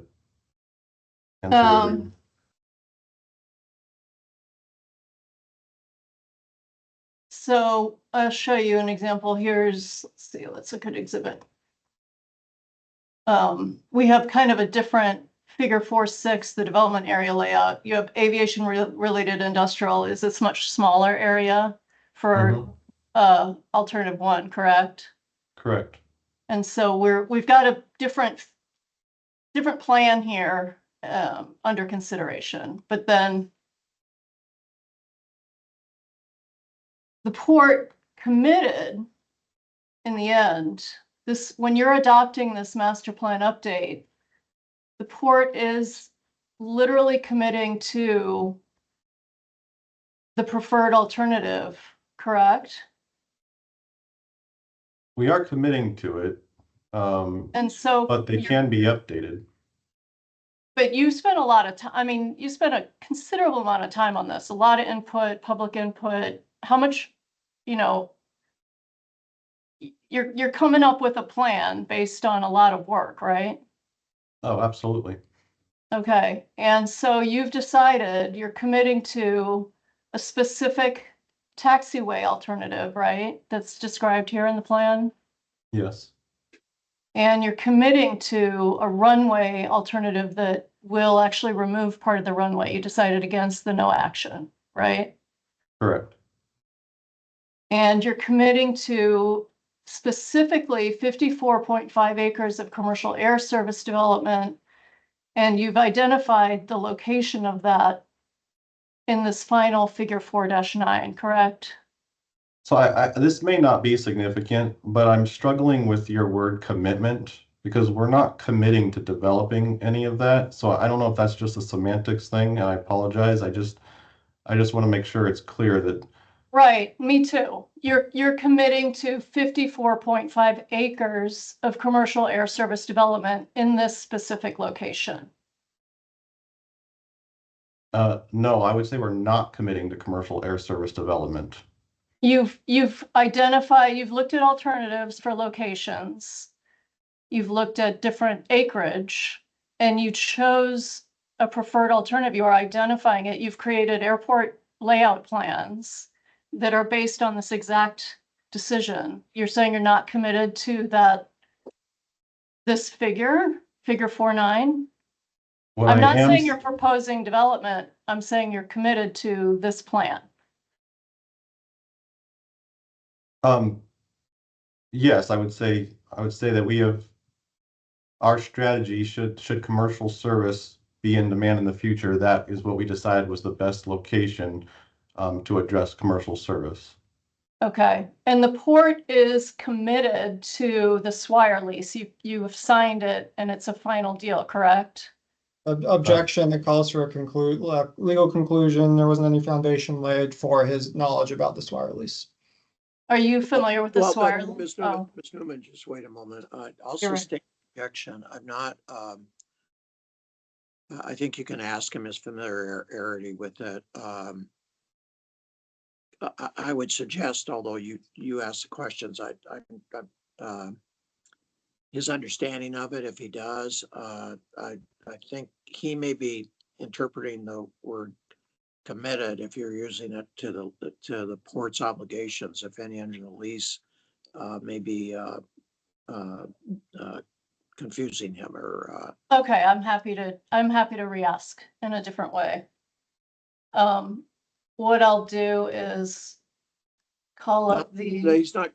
answer whatever. So I'll show you an example. Let's see, let's look at exhibit. We have kind of a different figure 4.6, the development area layout. You have aviation related industrial is this much smaller area for alternative 1, correct? Correct. And so we've got a different plan here under consideration, but then the port committed in the end, when you're adopting this master plan update, the port is literally committing to the preferred alternative, correct? We are committing to it, And so. but they can be updated. But you spent a lot of time, I mean, you spent a considerable amount of time on this, a lot of input, public input. How much, you know, you're coming up with a plan based on a lot of work, right? Oh, absolutely. Okay, and so you've decided you're committing to a specific taxiway alternative, right? That's described here in the plan. Yes, And you're committing to a runway alternative that will actually remove part of the runway. You decided against the no action, right? correct. And you're committing to specifically 54.5 acres of commercial air service development. And you've identified the location of that in this final figure 4-9, correct? So this may not be significant, but I'm struggling with your word commitment because we're not committing to developing any of that. So I don't know if that's just a semantics thing, and I apologize. I just want to make sure it's clear that. Right, me too. You're committing to 54.5 acres of commercial air service development in this specific location. No, I would say we're not committing to commercial air service development. You've identified, you've looked at alternatives for locations. You've looked at different acreage and you chose a preferred alternative. You are identifying it. You've created airport layout plans that are based on this exact decision. You're saying you're not committed to this figure 4-9. What I'm I not am saying you're proposing development. I'm saying you're committed to this plan. Yes, I would say that we have our strategy should commercial service be in demand in the future. That is what we decided was the best location to address commercial service. Okay, and the port is committed to the Swire lease. You have signed it and it's a final deal, correct? Objection, it calls for a legal conclusion. There wasn't any foundation laid for his knowledge about the Swire lease. Are you familiar with the Well, Swire? but Ms. Newman, Ms. Newman, just wait a moment. I'll You're right. sustain objection. I'm not, I think you can ask him his familiarity with it. I would suggest, although you asked the questions, his understanding of it, if he does, I think he may be interpreting the word committed if you're using it to the port's obligations, if any under the lease, maybe confusing him or. Okay, I'm happy to re-ask in a different way. What I'll do is call up the. He's not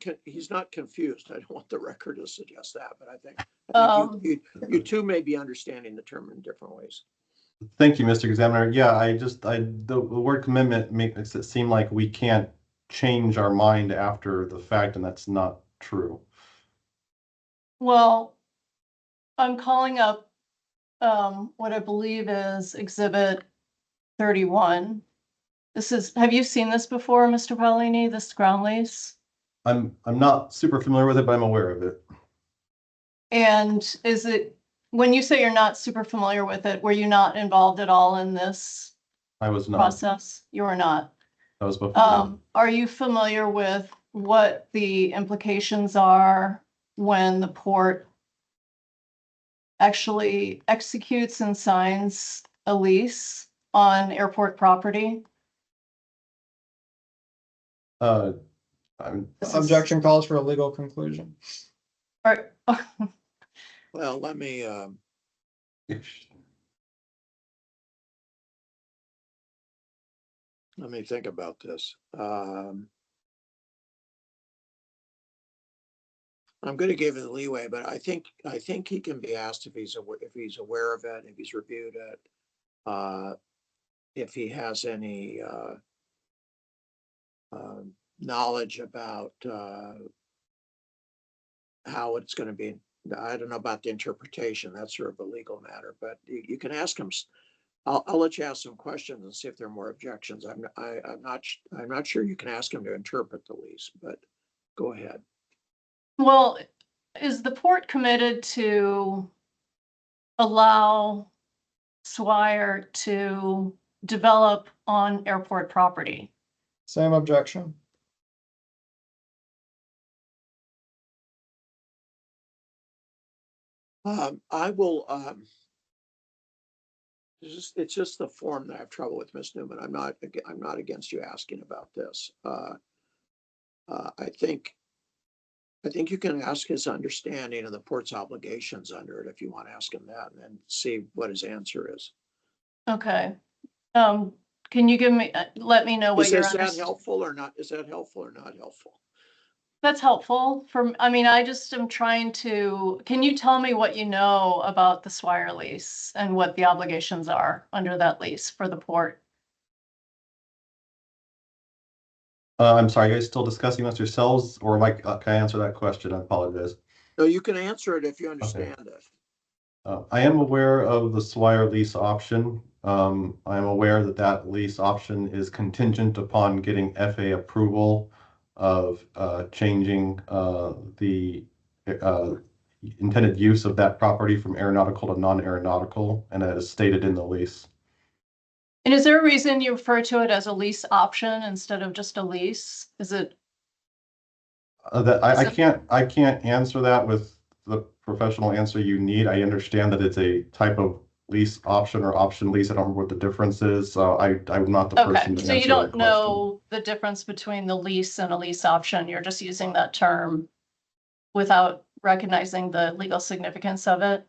confused. I don't want the record to suggest that, but I think you two may be understanding the term in different ways. Thank you, Mr. Examiner. Yeah, the word commitment makes it seem like we can't change our mind after the fact, and that's not true. Well, I'm calling up what I believe is Exhibit 31. Have you seen this before, Mr. Paolini, this ground lease? I'm not super familiar with it, but I'm aware of it. And is it, when you say you're not super familiar with it, were you not involved at all in this I was not. process? You were not. That was before. Are you familiar with what the implications are when the port actually executes and signs a lease on airport property? Objection calls for a legal conclusion. Or, Well, let me think about this. I'm going to give it leeway, but I think he can be asked if he's aware of it, if he's reviewed it, if he has any knowledge about how it's going to be. I don't know about the interpretation. That's sort of a legal matter, but you can ask him I'll let you ask some questions and see if there are more objections. I'm not sure you can ask him to interpret the lease, but go ahead. Well, is the port committed to allow Swire to develop on airport property? Same objection. I will, it's just the form that I have trouble with, Ms. Newman. I'm not against you asking about this. I think you can ask his understanding of the port's obligations under it if you want to ask him that, and then see what his answer is. Okay. Can you give me, let me know what your Is that helpful or not? Is that helpful or not helpful? That's helpful for, I mean, I just am trying to, can you tell me what you know about the Swire lease and what the obligations are under that lease for the port? I'm sorry, you guys still discussing this yourselves, or Mike, can I answer that question? I apologize. No, you can answer it if you understand it. I am aware of the Swire lease option. I am aware that that lease option is contingent upon getting FAA approval of changing the intended use of that property from aeronautical to non-aeronautical, and that is stated in the lease. And is there a reason you refer to it as a lease option instead of just a lease? Is it? That I can't answer that with the professional answer you need. I understand that it's a type of lease option or option lease. I don't remember what the difference is. So I'm not the person Okay, to so you answer don't that question. know the difference between the lease and a lease option. You're just using that term without recognizing the legal significance of it.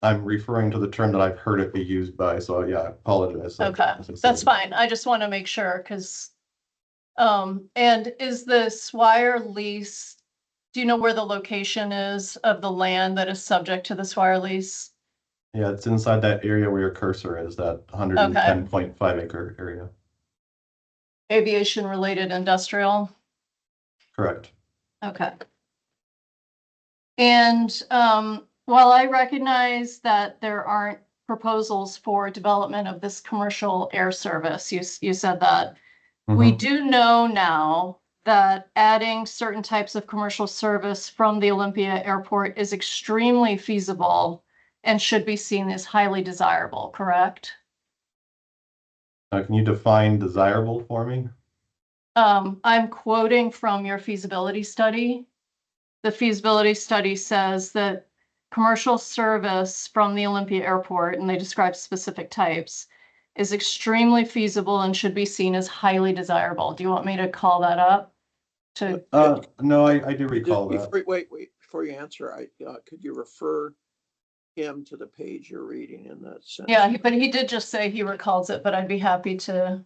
I'm referring to the term that I've heard it be used by. So yeah, I apologize. Okay, that's fine. I just want to make sure because, and is the Swire lease, do you know where the location is of the land that is subject to the Swire lease? Yeah, it's inside that area where your cursor is, that 110.5 acre area. Aviation related industrial? Correct. Okay. And while I recognize that there aren't proposals for development of this commercial air service, you said that, we do know now that adding certain types of commercial service from the Olympia Airport is extremely feasible and should be seen as highly desirable, correct? Can you define desirable for me? I'm quoting from your feasibility study. The feasibility study says that commercial service from the Olympia Airport, and they describe specific types, is extremely feasible and should be seen as highly desirable. Do you want me to call that up? No, I do recall that. Wait, before you answer, could you refer him to the page you're reading in that sentence? Yeah, but he did just say he recalls it, but I'd be happy to,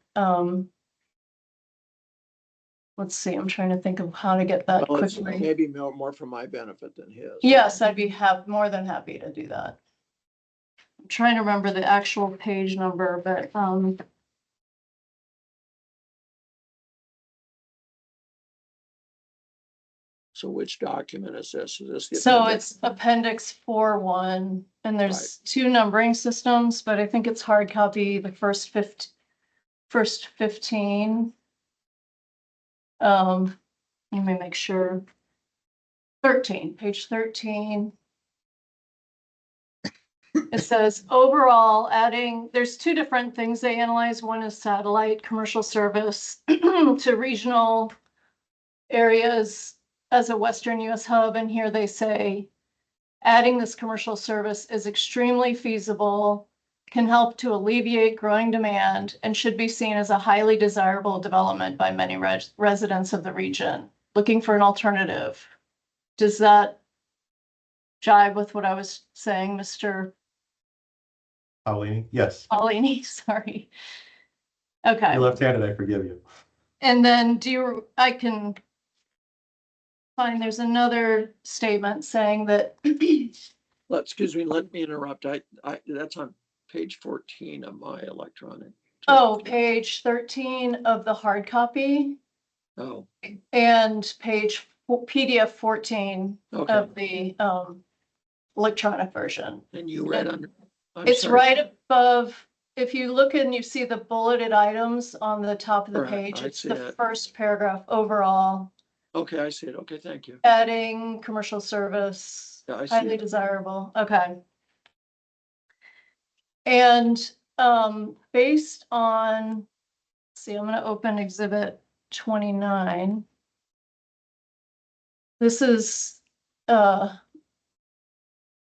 let's see, I'm trying to think of how to get that Well, it's quickly. maybe more for my benefit than his. Yes, I'd be more than happy to do that. I'm trying to remember the actual page number, but, So which document is this? Is this the so appendix? it's appendix 4-1, and there's two numbering systems, but I think it's hard copy, the first 15. Let me make sure. 13, page 13. It says overall adding, there's two different things they analyze. One is satellite commercial service to regional areas as a Western US hub. And here they say, adding this commercial service is extremely feasible, can help to alleviate growing demand, and should be seen as a highly desirable development by many residents of the region looking for an alternative. Does that jive with what I was saying, Mr. Paolini? Yes. Paolini? Sorry. Okay. You're left-handed, I forgive you. And then I can find there's another statement saying that. Excuse me, let me interrupt. That's on page 14 of my electronic. Oh, page 13 of the hard copy. Oh. And page PDF 14 Okay. of the electronic version. And you read under I'm It's sorry. right above, if you look and you see the bulleted items on the top of the Correct, page, I it's see the it. first paragraph overall, Okay, I see it. Okay, thank you. adding commercial service, Yeah, I see highly it. desirable, okay. And, based on, see, I'm gonna open exhibit 29. This is a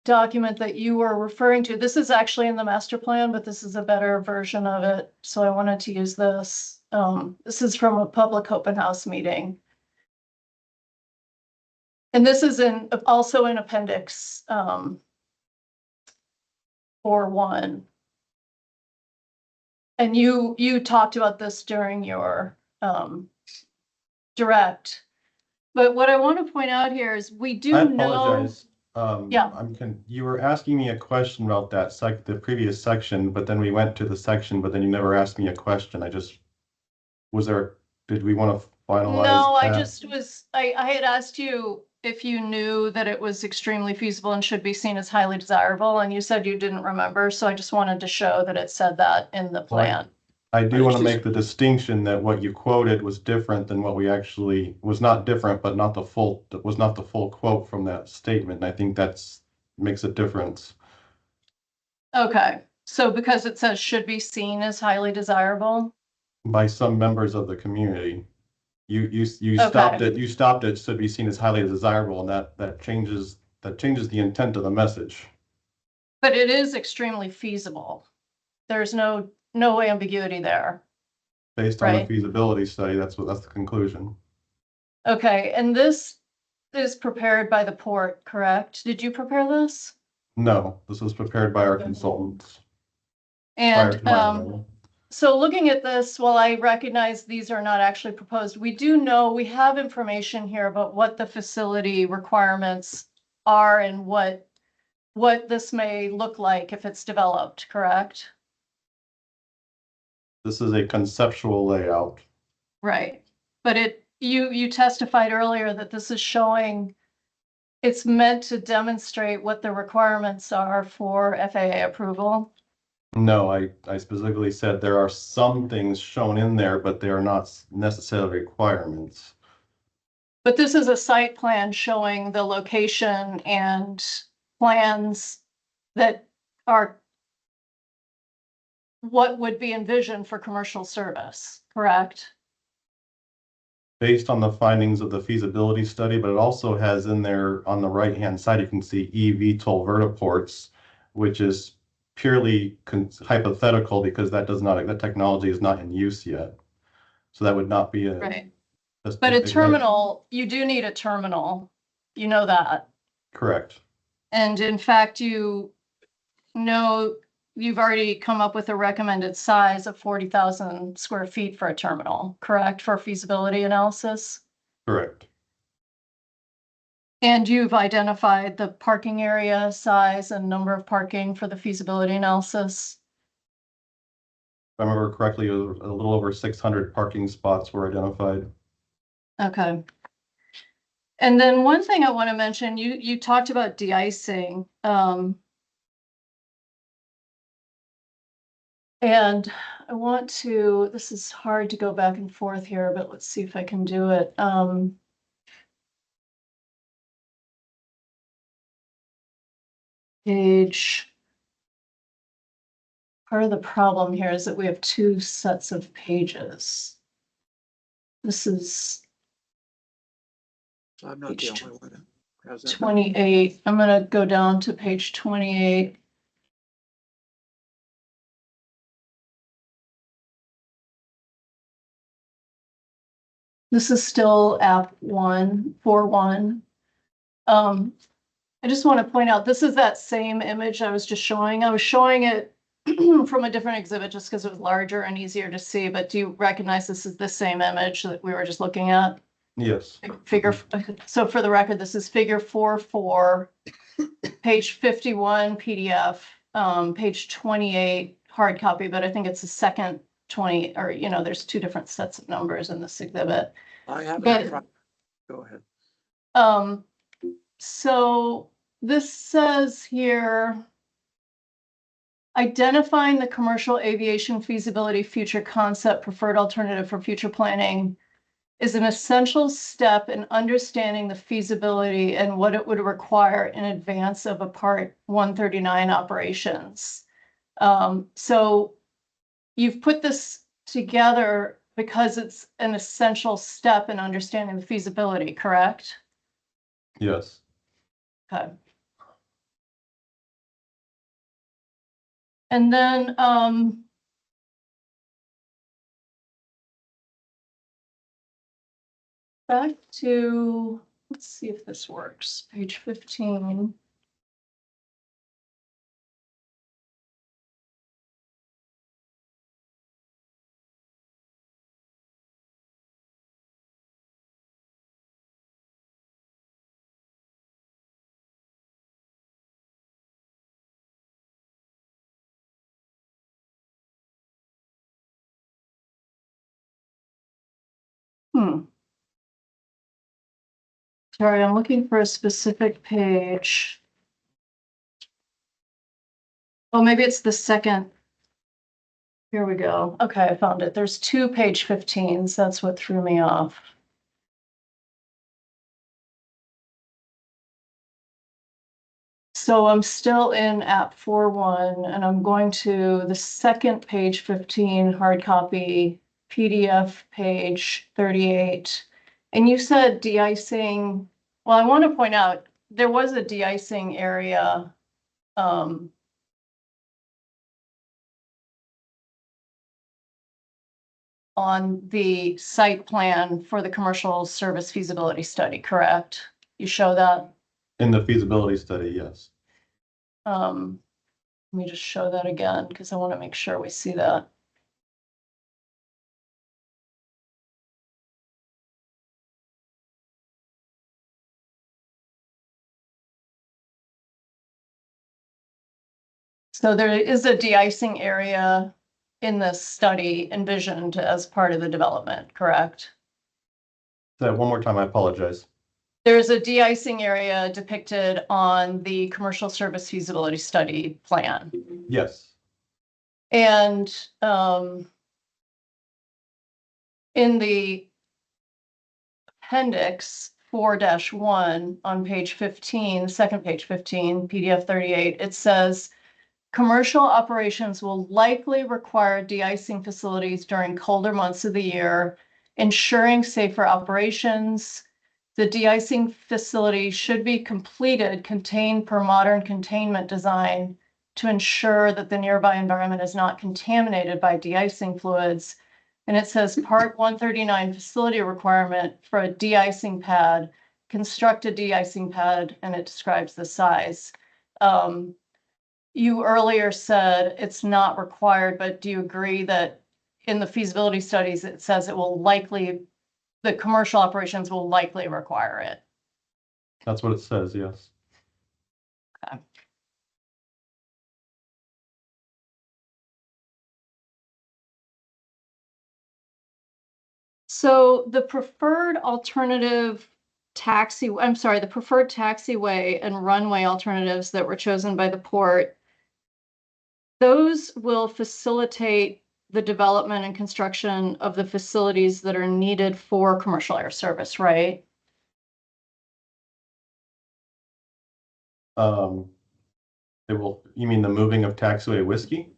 document that you were referring to. This is actually in the master plan, but this is a better version of it. So I wanted to use this. This is from a public open house meeting. And this is also in appendix 4.1. And you talked about this during your direct. But what I want to point out here is we do I know. apologize. Yeah. You were asking me a question about that the previous section, but then we went to the section, but then you never asked me a question. Did we want to finalize No, I that? just was, I had asked you if you knew that it was extremely feasible and should be seen as highly desirable, and you said you didn't remember, so I just wanted to show that it said that in the plan. I do want to Just- make the distinction that what you quoted was different than what we actually, was not different, but not the full, that was not the full quote from that statement. And I think makes a difference. Okay, so because it says should be seen as highly desirable, By some members of the community. You Okay. stopped it should be seen as highly desirable, and that changes the intent of the message. but it is extremely feasible. There's no ambiguity there. Based on the Right. feasibility study, that's the conclusion. Okay, and this is prepared by the port, correct? Did you prepare this? No, this was prepared by our consultants prior And to my arrival. so looking at this, while I recognize these are not actually proposed, we do know, we have information here about what the facility requirements are and what this may look like if it's developed, correct? This is a conceptual layout. Right. But you testified earlier that this is showing, it's meant to demonstrate what the requirements are for FAA approval. No, I specifically said there are some things shown in there, but they are not necessarily requirements. But this is a site plan showing the location and plans that are what would be envisioned for commercial service, correct? Based on the findings of the feasibility study, but it also has in there on the right-hand side, you can see eVTOL vertiports, which is purely hypothetical because that technology is not in use yet. So that would not be Right. But a terminal, you do need a terminal. You know that. Correct. And in fact, you know, you've already come up with a recommended size of 40,000 square feet for a terminal, correct, for feasibility analysis? Correct. And you've identified the parking area size and number of parking for the feasibility analysis? If I remember correctly, a little over 600 parking spots were identified. Okay. And then one thing I want to mention, you talked about de-icing. And I want to, this is hard to go back and forth here, but let's see if I can do it. Part of the problem here is that we have two sets of pages. This is I'm not the only one. Who has that. 28. I'm gonna go down to page 28. This is still app 141. I just want to point out, this is that same image I was just showing. I was showing it from a different exhibit just because it was larger and easier to see, but do you recognize this is the same image that we were just looking at? Yes. So for the record, this is figure 4.4, page 51 PDF, page 28 hard copy, but I think it's the second 20, or, there's two different sets of numbers in this exhibit. I have But- it in front. Go ahead. So this says here, identifying the commercial aviation feasibility future concept preferred alternative for future planning is an essential step in understanding the feasibility and what it would require in advance of a Part 139 operations. So you've put this together because it's an essential step in understanding the feasibility, correct? Yes. Okay. And then, back to, let's see if this works, page 15. Sorry, I'm looking for a specific page. Oh, maybe it's the second. Here we go. Okay, I found it. There's 2 page 15s. That's what threw me off. So I'm still in app 4.1 and I'm going to the second page 15 hard copy PDF page 38. And you said de-icing. Well, I want to point out there was a de-icing area. On the site plan for the commercial service feasibility study, correct? You show that? In the feasibility study, yes. Let me just show that again because I want to make sure we see that. So there is a de-icing area in this study envisioned as part of the development, correct? Say that one more time, I apologize. There's a de-icing area depicted on the commercial service feasibility study plan. Yes. And in the appendix 4-1 on page 15, second page 15, PDF 38, it says, commercial operations will likely require de-icing facilities during colder months of the year, ensuring safer operations. The de-icing facility should be completed, contained per modern containment design to ensure that the nearby environment is not contaminated by de-icing fluids. And it says Part 139 facility requirement for a de-icing pad, construct a de-icing pad, and it describes the size. You earlier said it's not required, but do you agree that in the feasibility studies, it says it will likely, the commercial operations will likely require it? That's what it says, yes. Okay. So the preferred alternative the preferred taxiway and runway alternatives that were chosen by the port, those will facilitate the development and construction of the facilities that are needed for commercial air service, right? You mean the moving of taxiway whiskey?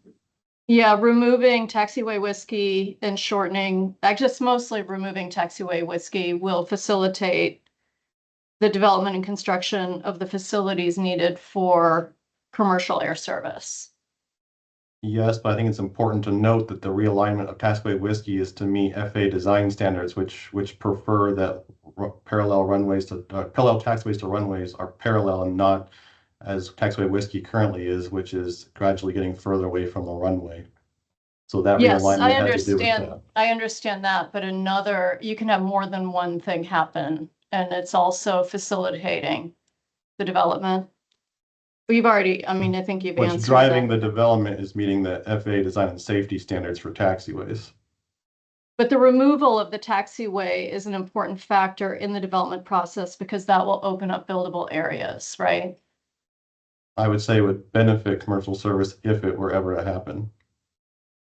Yeah, removing taxiway whiskey and shortening, I just mostly removing taxiway whiskey will facilitate the development and construction of the facilities needed for commercial air service. Yes, but I think it's important to note that the realignment of taxiway whiskey is to meet FAA design standards, which prefer that parallel taxiways to runways are parallel and not as taxiway whiskey currently is, which is gradually getting further away from the runway. So that Yes, realignment I has to do with understand. that. I understand that, but you can have more than one thing happen, and it's also facilitating the development. We've already, I mean, I think you've What's answered driving that. the development is meeting the FAA design and safety standards for taxiways. But the removal of the taxiway is an important factor in the development process because that will open up buildable areas, right? I would say it would benefit commercial service if it were ever to happen.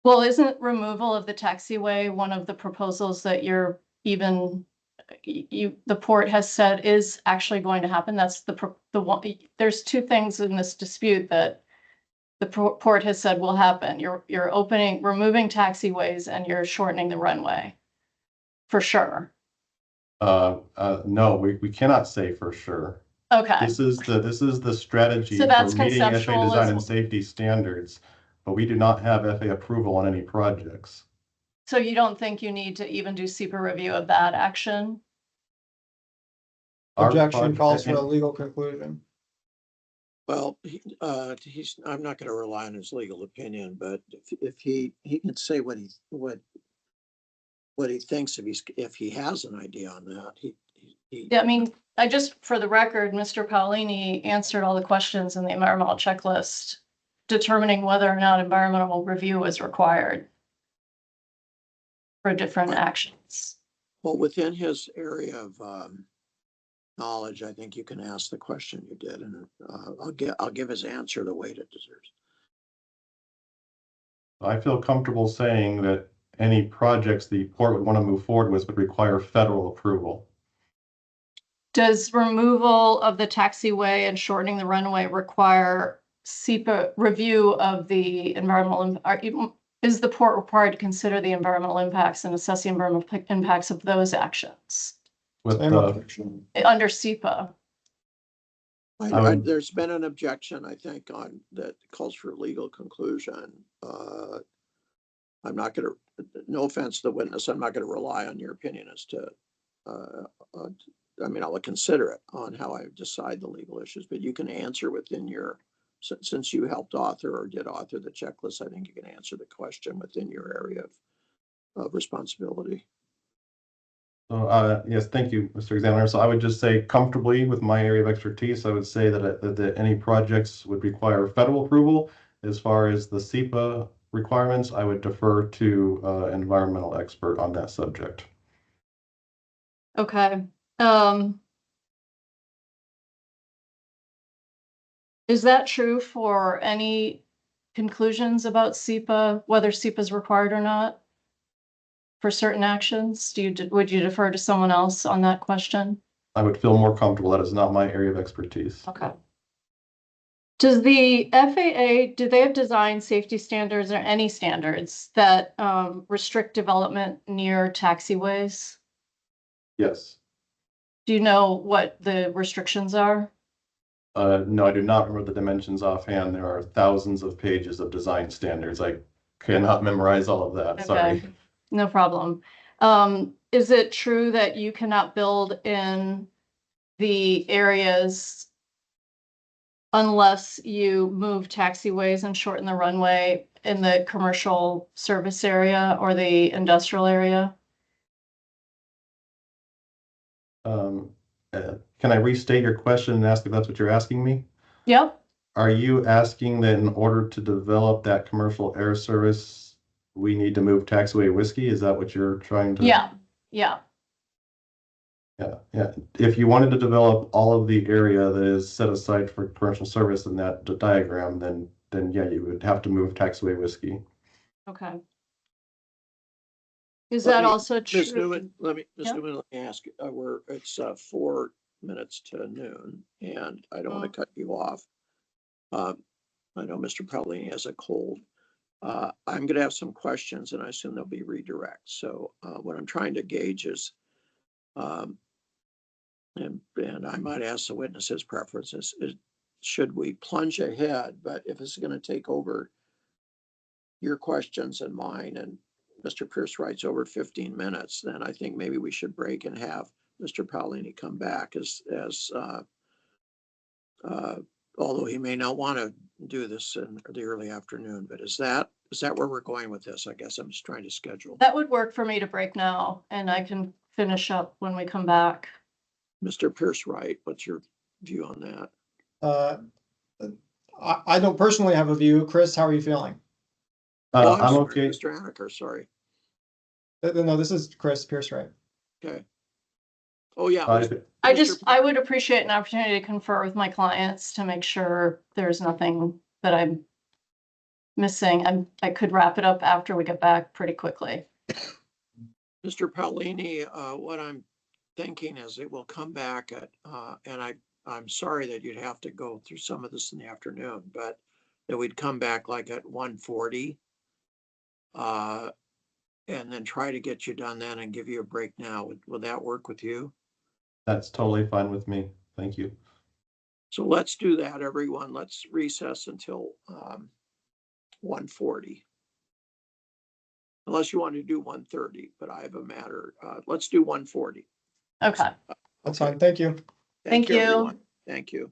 Well, isn't removal of the taxiway one of the proposals that you're even, the port has said is actually going to happen? That's the one, there's two things in this dispute that the port has said will happen. You're removing taxiways and you're shortening the runway. For sure. No, we cannot say for sure. Okay, This is the strategy So for that's meeting FAA conceptual design as and well. safety standards, but we do not have FAA approval on any projects. so you don't think you need to even do SEPA review of that action? Our Objection project- calls for a legal conclusion. Well, I'm not gonna rely on his legal opinion, but if he can say what he thinks, if he has an idea on that, Yeah, I mean, for the record, Mr. Paolini answered all the questions in the environmental checklist, determining whether or not environmental review is required for different actions. well, within his area of knowledge, I think you can ask the question you did, and I'll give his answer the weight it deserves. I feel comfortable saying that any projects the port would want to move forward with would require federal approval. Does removal of the taxiway and shortening the runway require SEPA review of the environmental? Is the port required to consider the environmental impacts and assess the environmental impacts of those actions With Same the, objection. under SEPA? There's been an objection, I think, on that calls for legal conclusion. I'm not gonna, no offense to the witness, I'm not gonna rely on your opinion as to, I mean, I'll consider it on how I decide the legal issues, but you can answer within your, since you helped author or did author the checklist, I think you can answer the question within your area of responsibility. yes, thank you, Mr. Examiner. So I would just say comfortably with my area of expertise, I would say that any projects would require federal approval. As far as the SEPA requirements, I would defer to an environmental expert on that subject. Okay. Is that true for any conclusions about SEPA, whether SEPA is required or not? For certain actions, would you defer to someone else on that question? I would feel more comfortable. That is not my area of expertise. Okay. Does the FAA, do they have design safety standards or any standards that restrict development near taxiways? Yes. Do you know what the restrictions are? No, I do not remember the dimensions offhand. There are thousands of pages of design standards. I cannot memorize all of that. Sorry. Okay, no problem. Is it true that you cannot build in the areas unless you move taxiways and shorten the runway in the commercial service area or the industrial area? Can I restate your question and ask if that's what you're asking me? Yep. Are you asking that in order to develop that commercial air service, we need to move taxiway whiskey? Is that what you're trying to? Yeah. Yeah. If you wanted to develop all of the area that is set aside for commercial service in that diagram, then yeah, you would have to move taxiway whiskey. Okay. Is that also Ms. true? Newman, let me Yeah. ask, it's 4 minutes to noon, and I don't want to cut you off. I know Mr. Paolini has a cold. I'm gonna have some questions, and I assume there'll be redirects. So what I'm trying to gauge is, and I might ask the witnesses' preferences, should we plunge ahead? But if it's gonna take over your questions and mine, and Mr. Pierce writes over 15 minutes, then I think maybe we should break and have Mr. Paolini come back although he may not want to do this in the early afternoon, but is that where we're going with this? I guess I'm just trying to schedule. That would work for me to break now, and I can finish up when we come back. Mr. Pierce Wright, what's your view on that? I don't personally have a view. Chris, how are you feeling? Oh, I'm sorry, okay. Mr. Anaker, sorry. No, this is Chris Pierce, right? Okay. Oh, yeah, I would appreciate an opportunity to confer with my clients to make sure there's nothing that I'm missing. I could wrap it up after we get back pretty quickly. Mr. Paolini, what I'm thinking is it will come back at, and I'm sorry that you'd have to go through some of this in the afternoon, but that we'd come back like at 1:40. And then try to get you done then and give you a break now. Would that work with you? That's totally fine with me. Thank you. So let's do that, everyone. Let's recess until 1:40. Unless you want to do 1:30, but I have a matter. Let's do 1:40. Okay. That's fine. Thank you. Thank you. Everyone. Thank you.